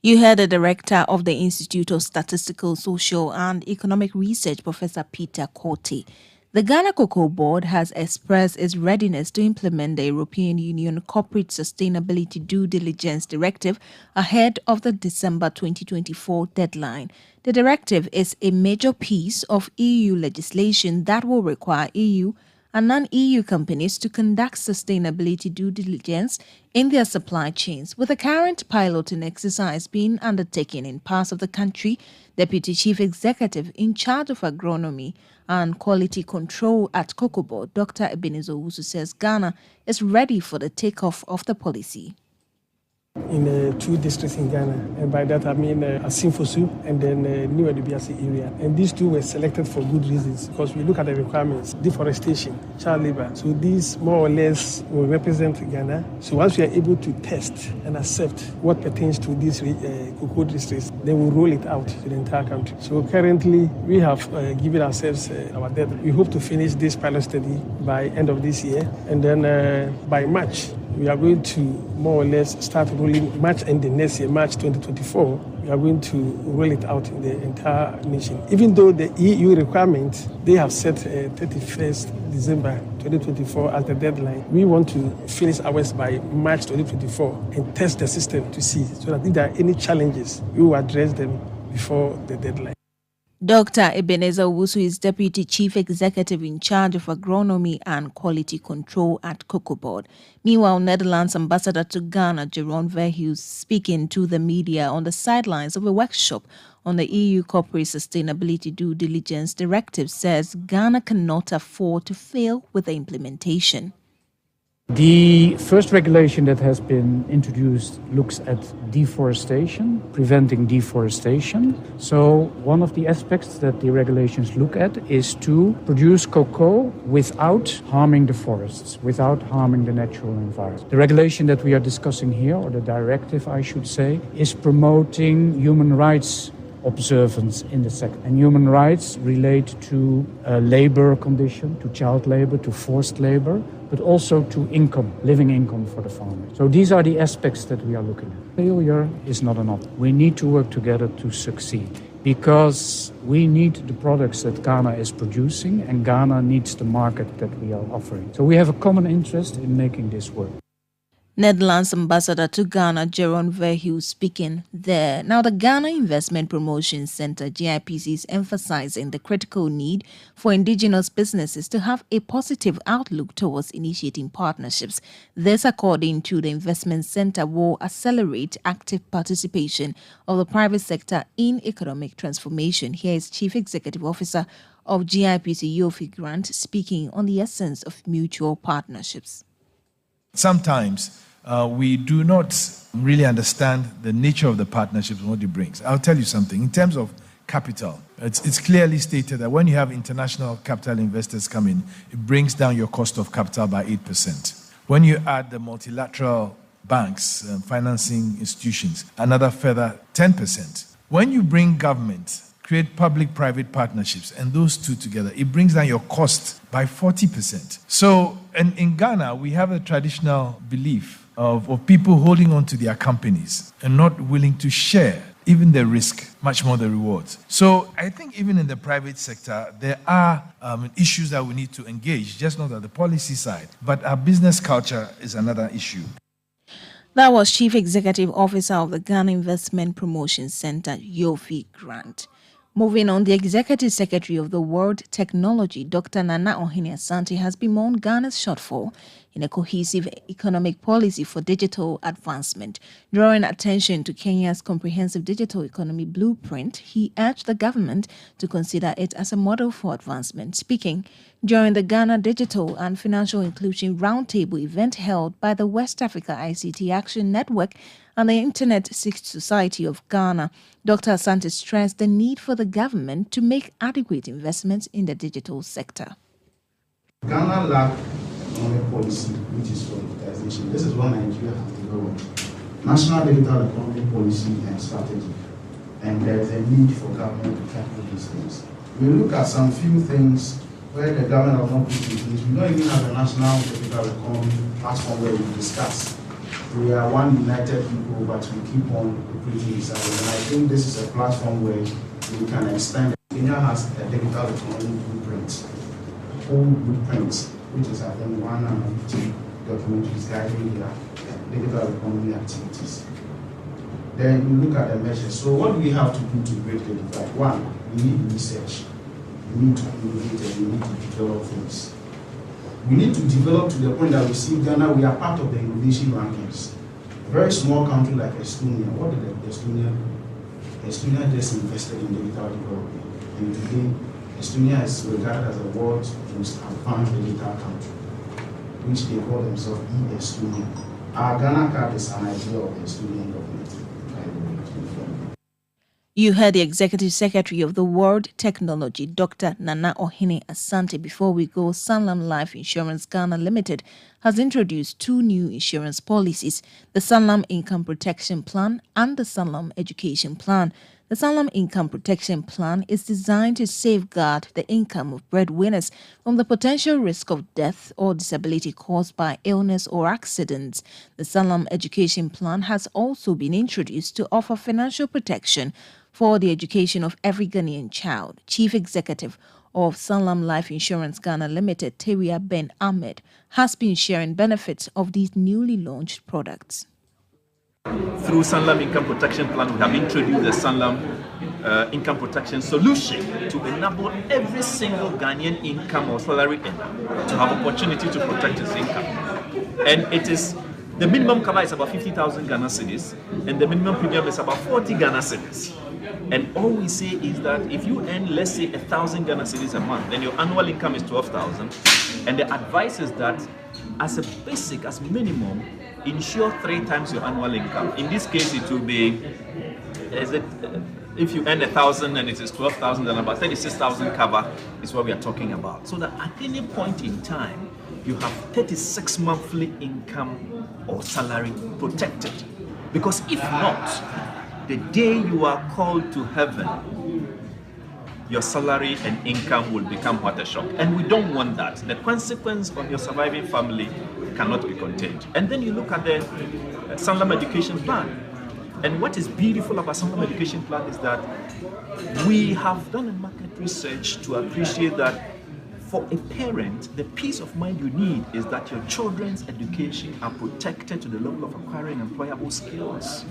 You heard the director of the Institute of Statistical, Social and Economic Research, Professor Peter Korte. The Ghana Cocoa Board has expressed its readiness to implement the European Union Corporate Sustainability Due Diligence Directive ahead of the December 2024 deadline. The directive is a major piece of EU legislation that will require EU and non-EU companies to conduct sustainability due diligence in their supply chains. With the current piloting exercise being undertaken in parts of the country, Deputy Chief Executive in charge of agronomy and quality control at Cocoa Board, Dr. Ebenezer Owusu, says Ghana is ready for the takeoff of the policy. In 2 districts in Ghana, and by that I mean Asinfosu and then New Edibiasi area. And these 2 were selected for good reasons because we look at the requirements, deforestation, child labor. So these more or less will represent Ghana. So once we are able to test and accept what pertains to these cocoa districts, then we'll roll it out to the entire country. So currently we have given ourselves our deadline. We hope to finish this pilot study by end of this year, and then by March, we are going to more or less start rolling March and the next year, March 2024. We are going to roll it out in the entire nation. Even though the EU requirements, they have set 31st December 2024 as the deadline. We want to finish ours by March 2024 and test the system to see so that if there are any challenges, we will address them before the deadline. Dr. Ebenezer Owusu is Deputy Chief Executive in charge of agronomy and quality control at Cocoa Board. Meanwhile, Netherlands Ambassador to Ghana, Jeroen Verheus, speaking to the media on the sidelines of a workshop on the EU Corporate Sustainability Due Diligence Directive, says Ghana cannot afford to fail with the implementation. The first regulation that has been introduced looks at deforestation, preventing deforestation. So one of the aspects that the regulations look at is to produce cocoa without harming the forests, without harming the natural environment. The regulation that we are discussing here, or the directive I should say, is promoting human rights observance in the sector. And human rights relate to labor condition, to child labor, to forced labor, but also to income, living income for the farmers. So these are the aspects that we are looking at. Failure is not an option. We need to work together to succeed because we need the products that Ghana is producing and Ghana needs the market that we are offering. So we have a common interest in making this work. Netherlands Ambassador to Ghana, Jeroen Verheus, speaking there. Now, the Ghana Investment Promotion Center, GIPC, is emphasizing the critical need for indigenous businesses to have a positive outlook towards initiating partnerships. This, according to the investment center, will accelerate active participation of the private sector in economic transformation. Here is Chief Executive Officer of GIPC, Yofi Grant, speaking on the essence of mutual partnerships. Sometimes we do not really understand the nature of the partnerships and what it brings. I'll tell you something. In terms of capital, it's clearly stated that when you have international capital investors come in, it brings down your cost of capital by 8%. When you add the multilateral banks and financing institutions, another further 10%. When you bring government, create public-private partnerships, and those 2 together, it brings down your cost by 40%. So, and in Ghana, we have a traditional belief of people holding on to their companies and not willing to share even the risk, much more the rewards. So I think even in the private sector, there are issues that we need to engage, just not at the policy side, but our business culture is another issue. That was Chief Executive Officer of the Ghana Investment Promotion Center, Yofi Grant. Moving on, the Executive Secretary of the World Technology, Dr. Nana Ohene Asante, has bemoaned Ghana's shortfall in a cohesive economic policy for digital advancement. Drawing attention to Kenya's comprehensive digital economy blueprint, he urged the government to consider it as a model for advancement. Speaking during the Ghana Digital and Financial Inclusion Roundtable event held by the West Africa ICT Action Network and the Internet Society of Ghana, Dr. Asante stressed the need for the government to make adequate investments in the digital sector. Ghana lacks economic policy, which is for digitization. This is what Nigeria has developed. National digital economic policy and strategy. And there is a need for government to tackle these things. We look at some few things where the government has not put in place. We don't even have a national digital economy platform where we discuss. We are one united people, but we keep on operating each other. And I think this is a platform where we can extend. Kenya has a digital economy blueprint, whole blueprint, which is I think 150 documentaries guiding their digital economy activities. Then we look at the measures. So what do we have to do to break the divide? One, we need research. We need to innovate and we need to develop things. We need to develop to the point that we see Ghana, we are part of the innovation rankings. A very small country like Estonia, what did Estonia just invested in digital development. And today, Estonia is regarded as the world's most advanced digital country, which they call themselves e-Estonia. Our Ghana card is an idea of the Estonian government. You heard the Executive Secretary of the World Technology, Dr. Nana Ohene Asante. Before we go, Sanlam Life Insurance Ghana Limited has introduced two new insurance policies, the Sanlam Income Protection Plan and the Sanlam Education Plan. The Sanlam Income Protection Plan is designed to safeguard the income of breadwinners from the potential risk of death or disability caused by illness or accidents. The Sanlam Education Plan has also been introduced to offer financial protection for the education of every Ghanaian child. Chief Executive of Sanlam Life Insurance Ghana Limited, Teria Ben Ahmed, has been sharing benefits of these newly launched products. Through Sanlam Income Protection Plan, we have introduced the Sanlam Income Protection Solution to enable every single Ghanaian income or salary earner to have opportunity to protect his income. And it is, the minimum cover is about 50,000 Ghana cedis, and the minimum premium is about 40 Ghana cedis. And all we say is that if you earn, let's say, 1,000 Ghana cedis a month, then your annual income is 12,000. And the advice is that as a basic, as minimum, insure 3 times your annual income. In this case, it will be, if you earn 1,000 and it is 12,000, then about 36,000 cover is what we are talking about. So that at any point in time, you have 36 monthly income or salary protected. Because if not, the day you are called to heaven, your salary and income will become what a shock. And we don't want that. The consequence on your surviving family cannot be contained. And then you look at the Sanlam Education Plan. And what is beautiful about Sanlam Education Plan is that we have done a market research to appreciate that for a parent, the peace of mind you need is that your children's education are protected to the level of acquiring employable skills.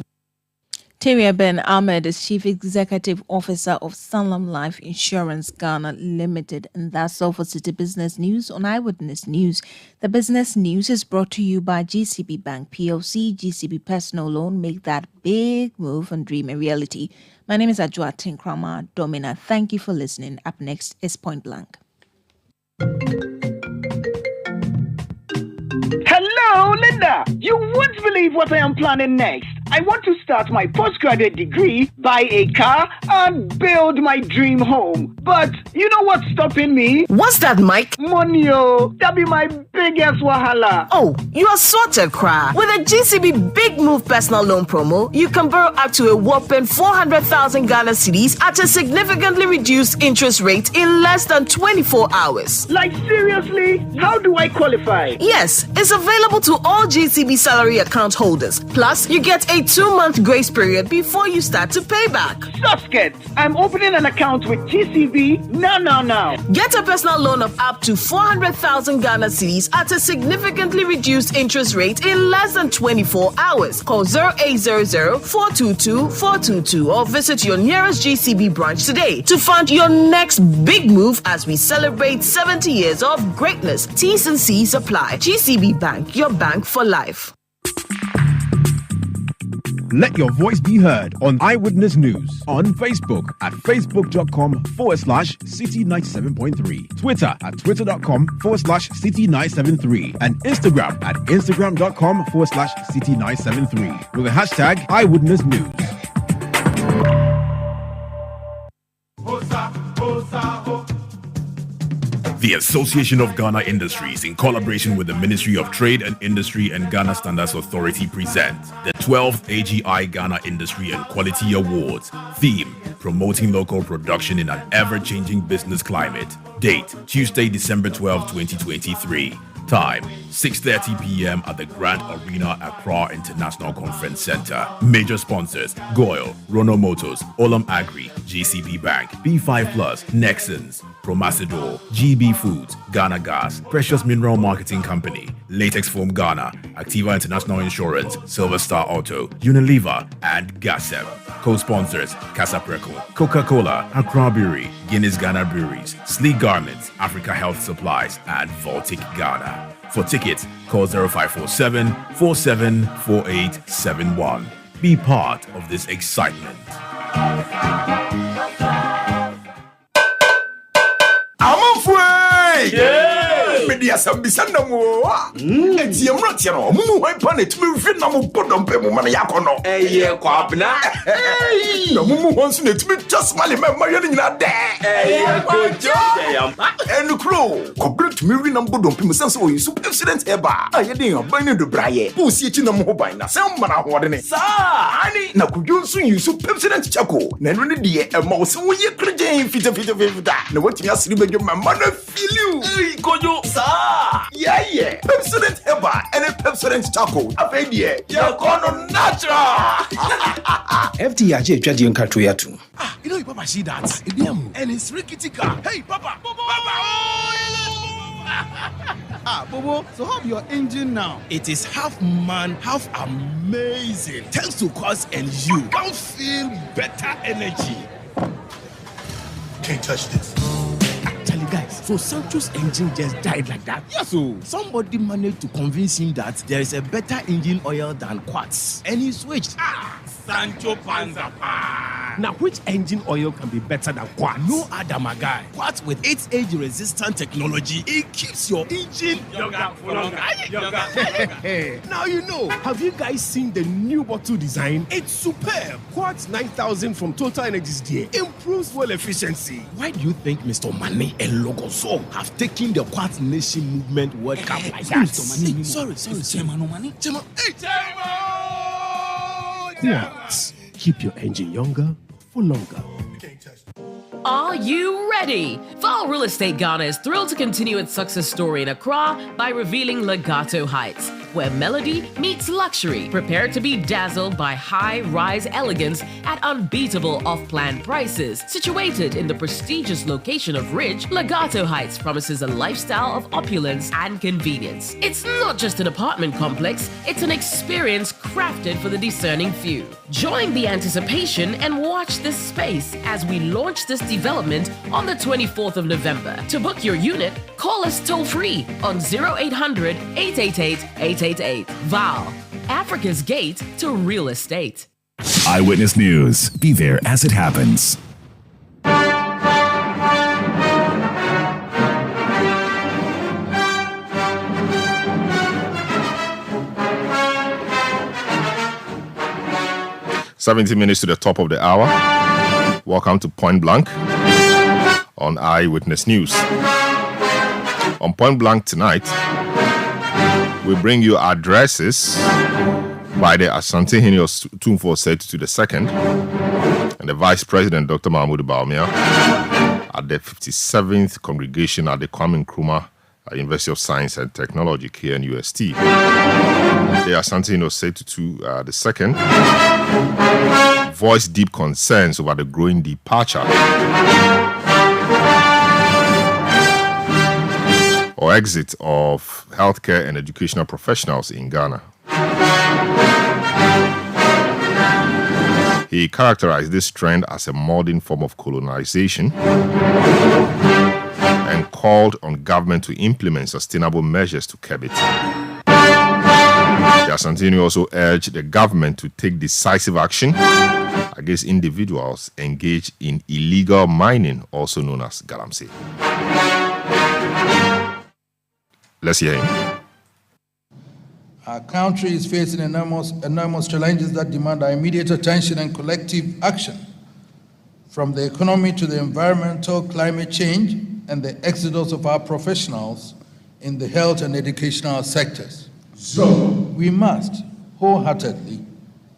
Teria Ben Ahmed is Chief Executive Officer of Sanlam Life Insurance Ghana Limited. And that's all for City Business News on Eyewitness News. The business news is brought to you by GCB Bank PLC, GCB Personal Loan. Make that big move and dream a reality. My name is Ajua Tinkrama Domina. Thank you for listening. Up next is Point Blank. Hello, Linda. You won't believe what I am planning next. I want to start my postgraduate degree, buy a car, and build my dream home. But you know what's stopping me? What's that, Mike? Money, oh. That'll be my biggest wahala. Oh, you are sorted, Cry. With a GCB Big Move personal loan promo, you can borrow up to a whopping 400,000 Ghana cedis at a significantly reduced interest rate in less than 24 hours. Like, seriously? How do I qualify? Yes, it's available to all GCB salary account holders. Plus, you get a 2-month grace period before you start to pay back. Susket, I'm opening an account with GCB now. Get a personal loan of up to 400,000 Ghana cedis at a significantly reduced interest rate in less than 24 hours. Call 0800-422-422 or visit your nearest GCB branch today to fund your next big move as we celebrate 70 years of greatness. T's and C's apply. GCB Bank, your bank for life. Let your voice be heard on Eyewitness News on Facebook at facebook.com/City97.3, Twitter at twitter.com/City973, and Instagram at instagram.com/City973 with the hashtag Eyewitness News. The Association of Ghana Industries, in collaboration with the Ministry of Trade and Industry and Ghana Standards Authority, present the 12th AGI Ghana Industry and Quality Awards. Theme: Promoting Local Production in an Ever-Changing Business Climate. Date: Tuesday, December 12, 2023. Time: 6:30 p.m. at the Grand Arena, Accra International Conference Center. Major sponsors: Goyle, Rono Motors, Olam Agri, GCB Bank, B5 Plus, Nexons, Promasidor, GB Foods, Ghana Gas, Precious Mineral Marketing Company, Latex Foam Ghana, Activa International Insurance, Silver Star Auto, Unilever, and Gasem. Co-sponsors: Casa Preco, Coca-Cola, Accra Brewery, Guinness Ghana Breweries, Sleek Garments, Africa Health Supplies, and Baltic Ghana. For tickets, call 0547 474871. Be part of this excitement. I'm afraid! Media Sambisanda Moa. And the Amratiano, Mumu, I panic to be no put on Pemman Yakono. Eh, Quabna. No Mumu wants me to be just smiling my money in that day. And the crew, complete to me number don't be so you super accident ever. I didn't buy the Braille. Who see it in a mobile? Some man are ordering. Sir, I now could you soon use super accident Chaco. Then really dear a mouse who you could fit. No, what you ask you, my mother feel you. Kojo, sir. Yeah. Pepsodent Eba and a Pepsodent Chaco. A baby, you're gonna natural. FTIJ Jadian Katoyatu. You know, Papa, see that? And it's rickety car. Hey, Papa. Bobo, so how your engine now? It is half man, half amazing. Thanks to Quartz and you can feel better energy. Can't touch this. Guys, so Sancho's engine just died like that? Yes, so somebody managed to convince him that there is a better engine oil than Quartz, and he switched. Sancho Panzapa. Now, which engine oil can be better than Quartz? No other, my guy. Quartz with its age-resistant technology, it keeps your engine younger for longer. Now you know. Have you guys seen the new bottle design? It's superb. Quartz 9000 from Total Energies there improves fuel efficiency. Why do you think Mr. Mane and Logoso have taken the Quartz Nation movement World Cup like that? Sorry. Chairman. Quartz. Keep your engine younger for longer. Are you ready? Val Real Estate Ghana is thrilled to continue its success story in Accra by revealing Legato Heights, where melody meets luxury. Prepare to be dazzled by high-rise elegance at unbeatable off-plan prices. Situated in the prestigious location of Ridge, Legato Heights promises a lifestyle of opulence and convenience. It's not just an apartment complex, it's an experience crafted for the discerning few. Join the anticipation and watch this space as we launch this development on the 24th of November. To book your unit, call us toll-free on 0800 888 888. Val, Africa's gate to real estate. Eyewitness News. Be there as it happens. "70 minutes to the top of the hour. Welcome to Point Blank on Eyewitness News. On Point Blank tonight, we bring you addresses by the Asante Henios Tumfo said to the second and the Vice President, Dr. Mahmoud Baumia, at the 57th congregation at the Kwame Nkrumah University of Science and Technology, KNUST. The Asante Henios said to the second voiced deep concerns over the growing departure or exit of healthcare and educational professionals in Ghana. He characterized this trend as a modern form of colonization and called on government to implement sustainable measures to curb it. The Asantini also urged the government to take decisive action against individuals engaged in illegal mining, also known as galamsey. Let's hear him. Our country is facing enormous challenges that demand our immediate attention and collective action. From the economy to the environmental climate change, and the exodus of our professionals in the health and educational sectors. We must wholeheartedly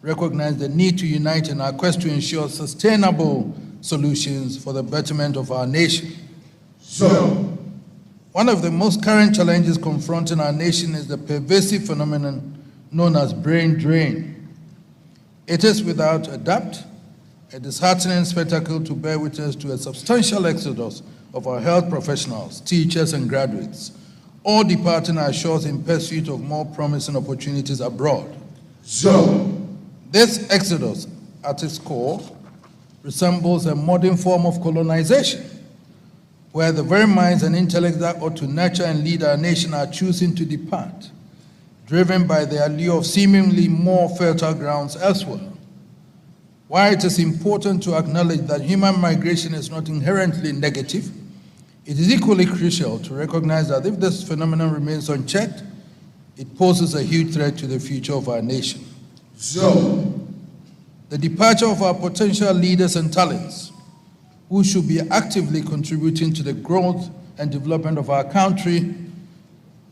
recognize the need to unite in our quest to ensure sustainable solutions for the betterment of our nation. One of the most current challenges confronting our nation is the pervasive phenomenon known as brain drain. It is without a doubt a disheartening spectacle to bear witness to a substantial exodus of our health professionals, teachers, and graduates, all departing our shores in pursuit of more promising opportunities abroad. This exodus, at its core, resembles a modern form of colonization, where the very minds and intellect that ought to nurture and lead our nation are choosing to depart, driven by the allure of seemingly more fertile grounds elsewhere. While it is important to acknowledge that human migration is not inherently negative, it is equally crucial to recognize that if this phenomenon remains unchecked, it poses a huge threat to the future of our nation. The departure of our potential leaders and talents, who should be actively contributing to the growth and development of our country,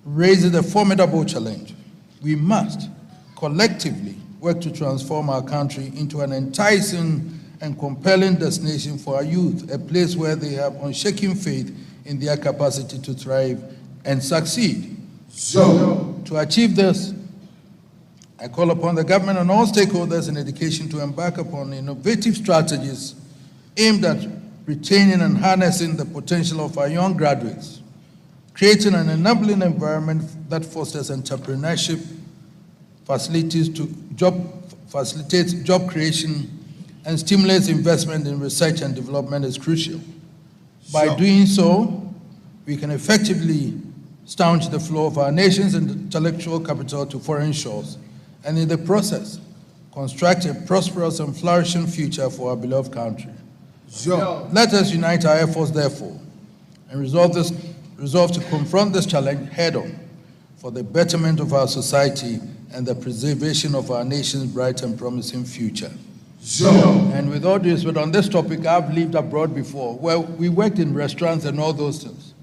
raises a formidable challenge. We must collectively work to transform our country into an enticing and compelling destination for our youth, a place where they have unshaken faith in their capacity to thrive and succeed. To achieve this, I call upon the government and all stakeholders in education to embark upon innovative strategies aimed at retaining and harnessing the potential of our young graduates, creating an enabling environment that fosters entrepreneurship, facilitates job creation, and stimulates investment in research and development is crucial. By doing so, we can effectively staunch the flow of our nation's intellectual capital to foreign shores, and in the process, construct a prosperous and flourishing future for our beloved country. Let us unite our efforts, therefore, and resolve to confront this challenge head-on for the betterment of our society and the preservation of our nation's bright and promising future. And with all due respect, on this topic, I've lived abroad before, where we worked in restaurants and all those things,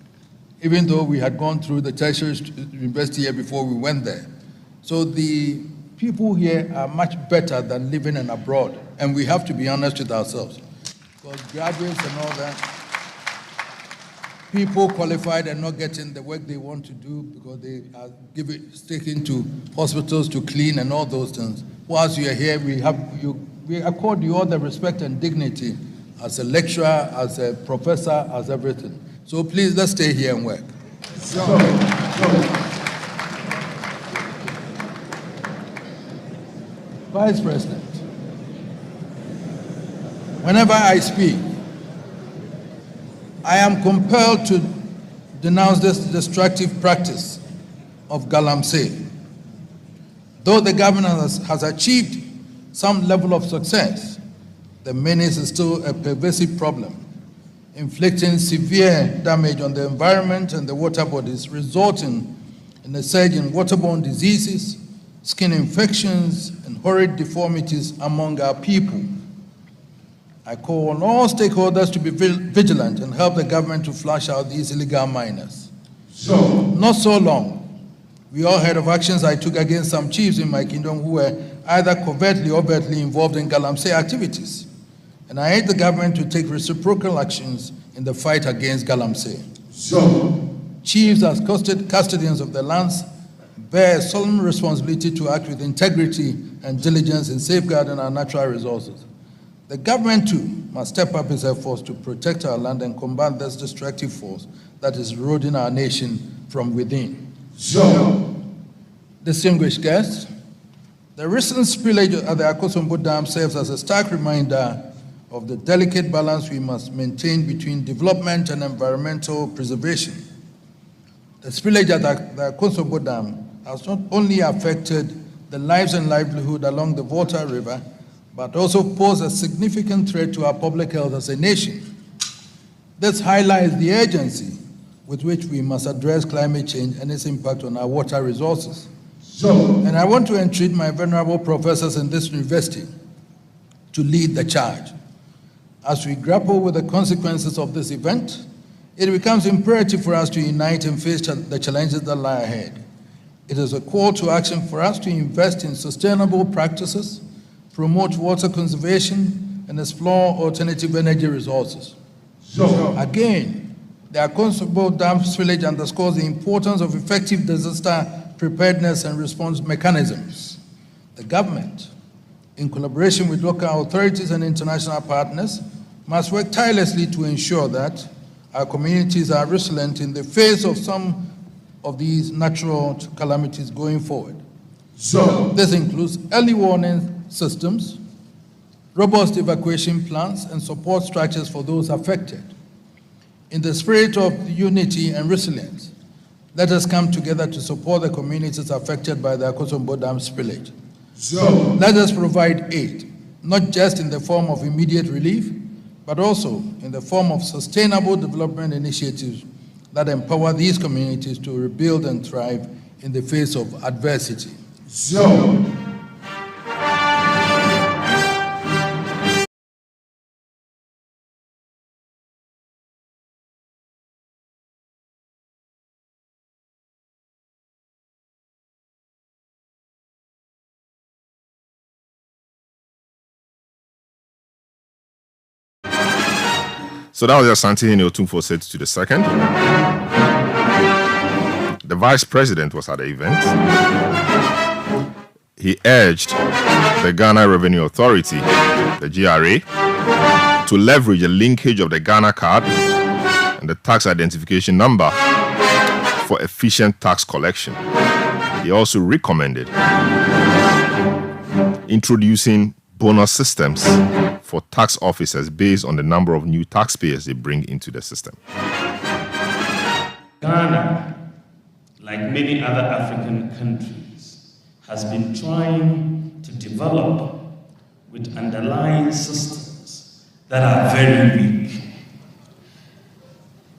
even though we had gone through the tertiary university here before we went there. So the people here are much better than living in abroad, and we have to be honest with ourselves. Because graduates and all that, people qualified and not getting the work they want to do because they are taken to hospitals to clean and all those things. Whilst you are here, we accord you all the respect and dignity as a lecturer, as a professor, as everything. So please, let's stay here and work. Vice President, whenever I speak, I am compelled to denounce this destructive practice of galamsey. Though the government has achieved some level of success, the menace is still a pervasive problem, inflicting severe damage on the environment and the water bodies, resulting in a surge in waterborne diseases, skin infections, and horrid deformities among our people. I call on all stakeholders to be vigilant and help the government to flush out these illegal miners. Not so long, we all heard of actions I took against some chiefs in my kingdom who were either covertly or overtly involved in galamsey activities. And I urge the government to take reciprocal actions in the fight against galamsey. Chiefs, as custodians of the lands, bear a solemn responsibility to act with integrity and diligence in safeguarding our natural resources. The government, too, must step up its efforts to protect our land and combat this destructive force that is eroding our nation from within. Distinguished guests, the recent spillage at the Akosombo Dam serves as a stark reminder of the delicate balance we must maintain between development and environmental preservation. The spillage at the Akosombo Dam has not only affected the lives and livelihood along the Volta River, but also pose a significant threat to our public health as a nation. This highlights the urgency with which we must address climate change and its impact on our water resources. And I want to entreat my venerable professors in this university to lead the charge as we grapple with the consequences of this event it becomes imperative for us to unite and face the challenges that lie ahead. It is a call to action for us to invest in sustainable practices, promote water conservation, and explore alternative energy resources. Again, the Akonsabo Dam Spillage underscores the importance of effective disaster preparedness and response mechanisms. The government, in collaboration with local authorities and international partners, must work tirelessly to ensure that our communities are resilient in the face of some of these natural calamities going forward. This includes early warning systems, robust evacuation plans, and support structures for those affected. In the spirit of unity and resilience, let us come together to support the communities affected by the Akosombo Dam spillage. Let us provide aid, not just in the form of immediate relief, but also in the form of sustainable development initiatives that empower these communities to rebuild and thrive in the face of adversity. So that was Asante Otumfo said to the second. The vice president was at the event. He urged the Ghana Revenue Authority, the GRA, to leverage a linkage of the Ghana card and the tax identification number for efficient tax collection. He also recommended introducing bonus systems for tax officers based on the number of new taxpayers they bring into the system. Ghana, like many other African countries, has been trying to develop with underlying systems that are very weak.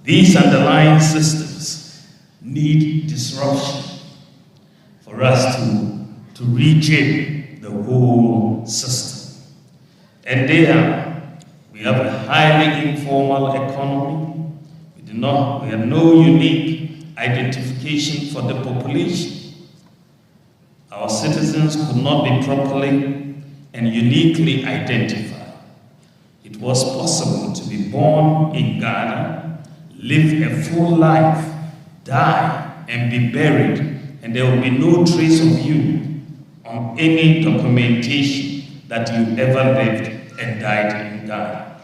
These underlying systems need disruption for us to rejig the whole system. And there, we have a highly informal economy. We have no unique identification for the population. Our citizens could not be properly and uniquely identified. It was possible to be born in Ghana, live a full life, die, and be buried, and there will be no trace of you on any documentation that you ever lived and died in Ghana.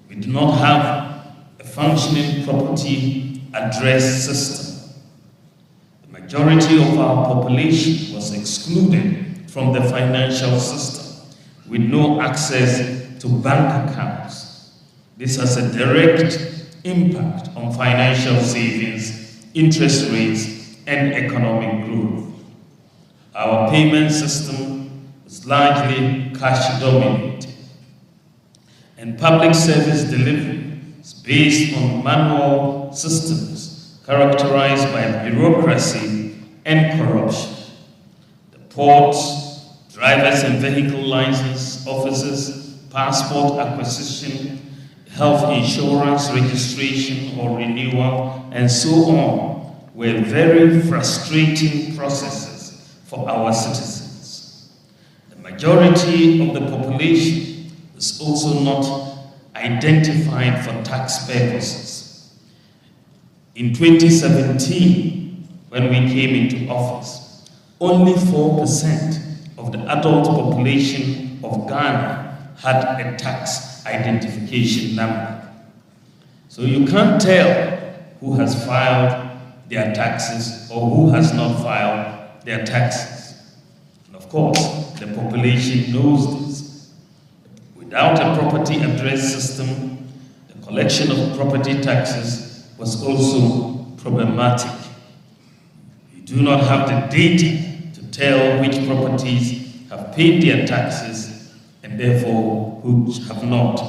We do not have a functioning property address system. The majority of our population was excluded from the financial system with no access to bank accounts. This has a direct impact on financial savings, interest rates, and economic growth. Our payment system is largely cash dominated, and public service delivery is based on manual systems characterized by bureaucracy and corruption. The ports, drivers and vehicle license offices, passport acquisition, health insurance registration or renewal, and so on were very frustrating processes for our citizens. The majority of the population is also not identified for tax purposes. In 2017, when we came into office, only 4% of the adult population of Ghana had a tax identification number. So you can't tell who has filed their taxes or who has not filed their taxes. And of course, the population knows this. Without a property address system, the collection of property taxes was also problematic. You do not have the data to tell which properties have paid their taxes and therefore who have not.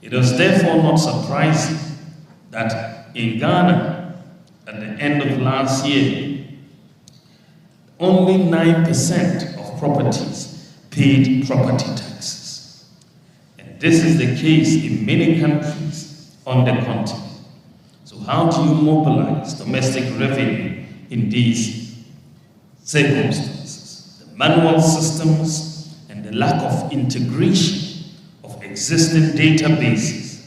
It was therefore not surprising that in Ghana, at the end of last year, only 9% of properties paid property taxes. And this is the case in many countries on the continent. how do you mobilize domestic revenue in these circumstances? The manual systems and the lack of integration of existing databases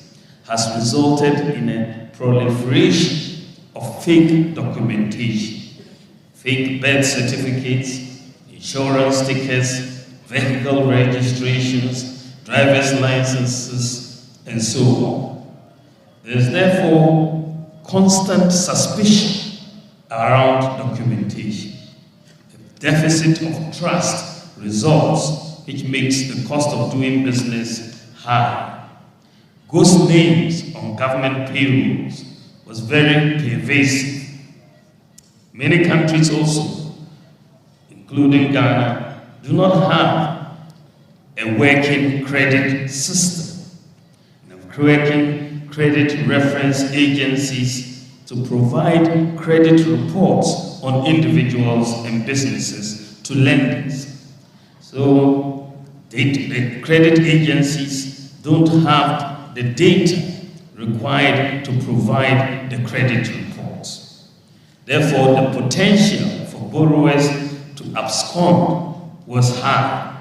has resulted in a proliferation of fake documentation, fake birth certificates, insurance stickers, vehicle registrations, driver's licenses, and so on. There is therefore constant suspicion around documentation. The deficit of trust results, which makes the cost of doing business high. Ghost names on government payrolls was very pervasive. Many countries also, including Ghana, do not have a working credit system, working credit reference agencies to provide credit reports on individuals and businesses to lenders. So the credit agencies don't have the data required to provide the credit reports. Therefore, the potential for borrowers to abscond was high.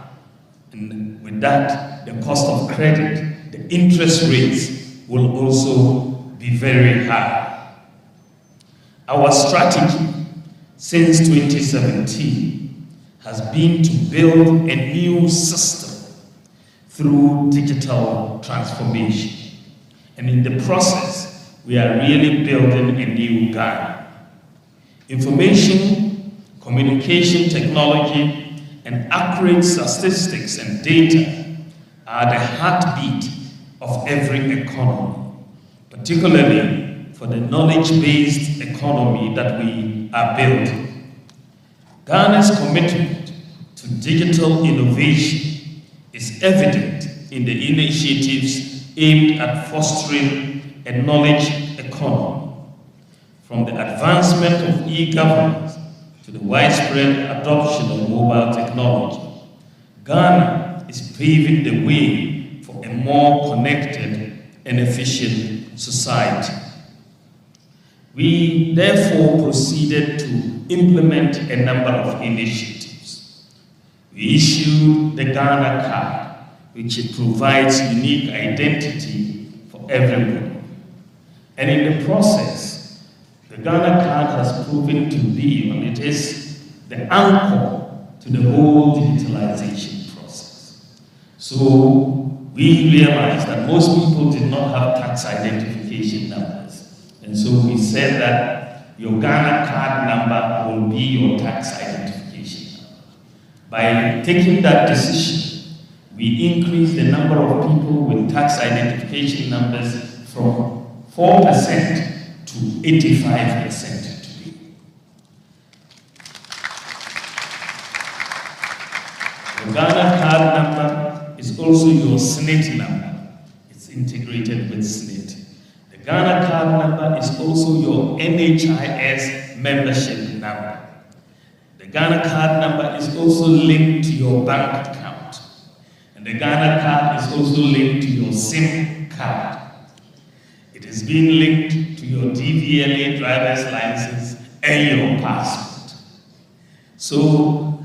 And with that, the cost of credit, the interest rates will also be very high. Our strategy since 2017 has been to build a new system through digital transformation. And in the process, we are really building a new Ghana. Information, communication technology, and accurate statistics and data are the heartbeat of every economy, particularly for the knowledge-based economy that we are building. Ghana's commitment to digital innovation is evident in the initiatives aimed at fostering a knowledge economy. From the advancement of e-governance to the widespread adoption of mobile technology, Ghana is paving the way for a more connected and efficient society. We therefore proceeded to implement a number of initiatives. We issued the Ghana card, which provides unique identity for everyone. And in the process, the Ghana card has proven to be, and it is the anchor to the whole digitalization process. So we realized that most people did not have tax identification numbers. And so we said that your Ghana card number will be your tax identification number. By taking that decision, we increased the number of people with tax identification numbers from 4% to 85% today. The Ghana card number is also your SNIT number. It's integrated with SNIT. The Ghana card number is also your NHIS membership number. The Ghana card number is also linked to your bank account. The Ghana card is also linked to your SIM card. It is being linked to your DVLA driver's license and your passport. So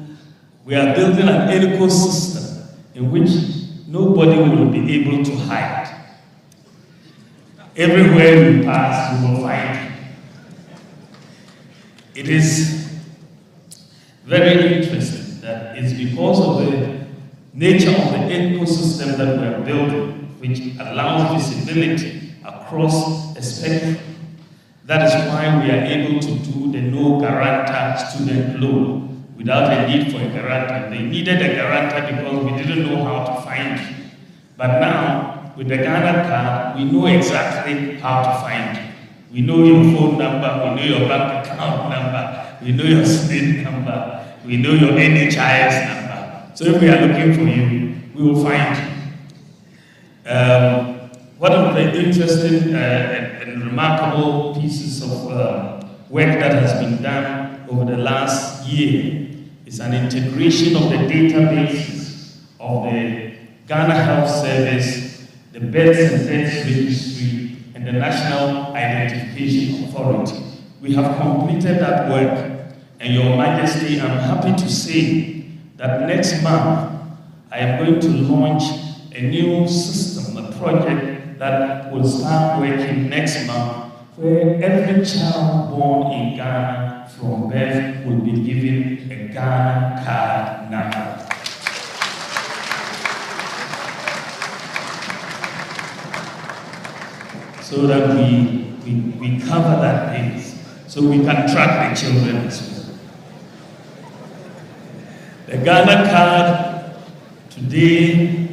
we are building an ecosystem in which nobody will be able to hide. Everywhere you pass, you will find it. It is very interesting that it's because of the nature of the ecosystem that we are building, which allows visibility across a spectrum. That is why we are able to do the no guarantor student loan without a need for a guarantor. They needed a guarantor because we didn't know how to find you. But now, with the Ghana card, we know exactly how to find you. We know your phone number, we know your bank account number, we know your SIM number, we know your NHIS number. So if we are looking for you, we will find you. One of the interesting and remarkable pieces of work that has been done over the last year is an integration of the databases of the Ghana Health Service, the Births and Deaths Registry, and and the National Identification Authority. We have completed that work, and Your Majesty, I'm happy to say that next month I am going to launch a new system, a project that will start working next month, where every child born in Ghana from birth will be given a Ghana card number. So that we cover that base, so we can track the children as well. The Ghana card today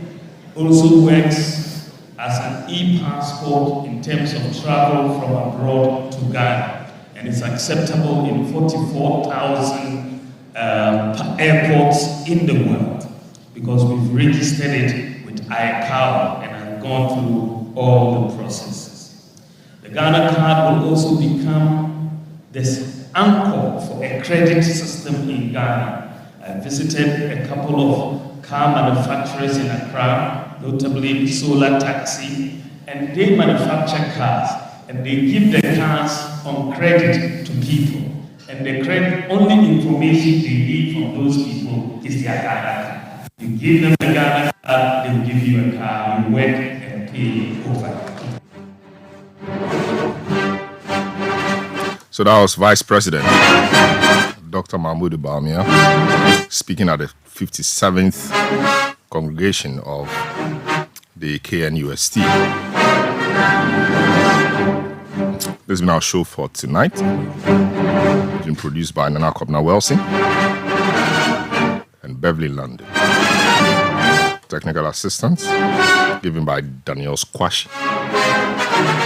also works as an e-passport in terms of travel from abroad to Ghana, and it's acceptable in 44,000 airports in the world, because we've registered it with ICAO and have gone through all the processes. The Ghana card will also become this anchor for a credit system in Ghana. I visited a couple of car manufacturers in Accra, notably Solar Taxi, and they manufacture cars, and they give the cars on credit to people. And the credit, only information they need from those people is their Ghana card. You give them the Ghana card, they will give you a car, you work and pay over. So that was Vice President Dr. Mahmoud Bawumia speaking at the 57th congregation of the KNUST. This has been our show for tonight. It's been produced by Nana Kobna Wilson and Beverly London. Technical assistance given by Daniel Squash.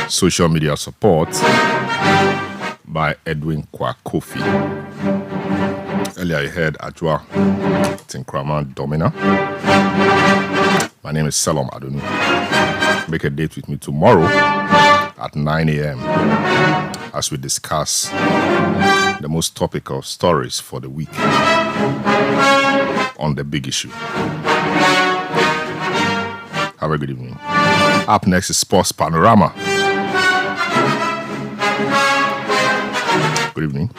Social media support by Edwin Kwakofi. Earlier you heard Ajwa Tinkraman Domina. My name is Salom Adonu. Make a date with me tomorrow at 9 a.m. as we discuss the most topical stories for the week on the big issue. Have a good evening. Up next is Sports Panorama. Good evening.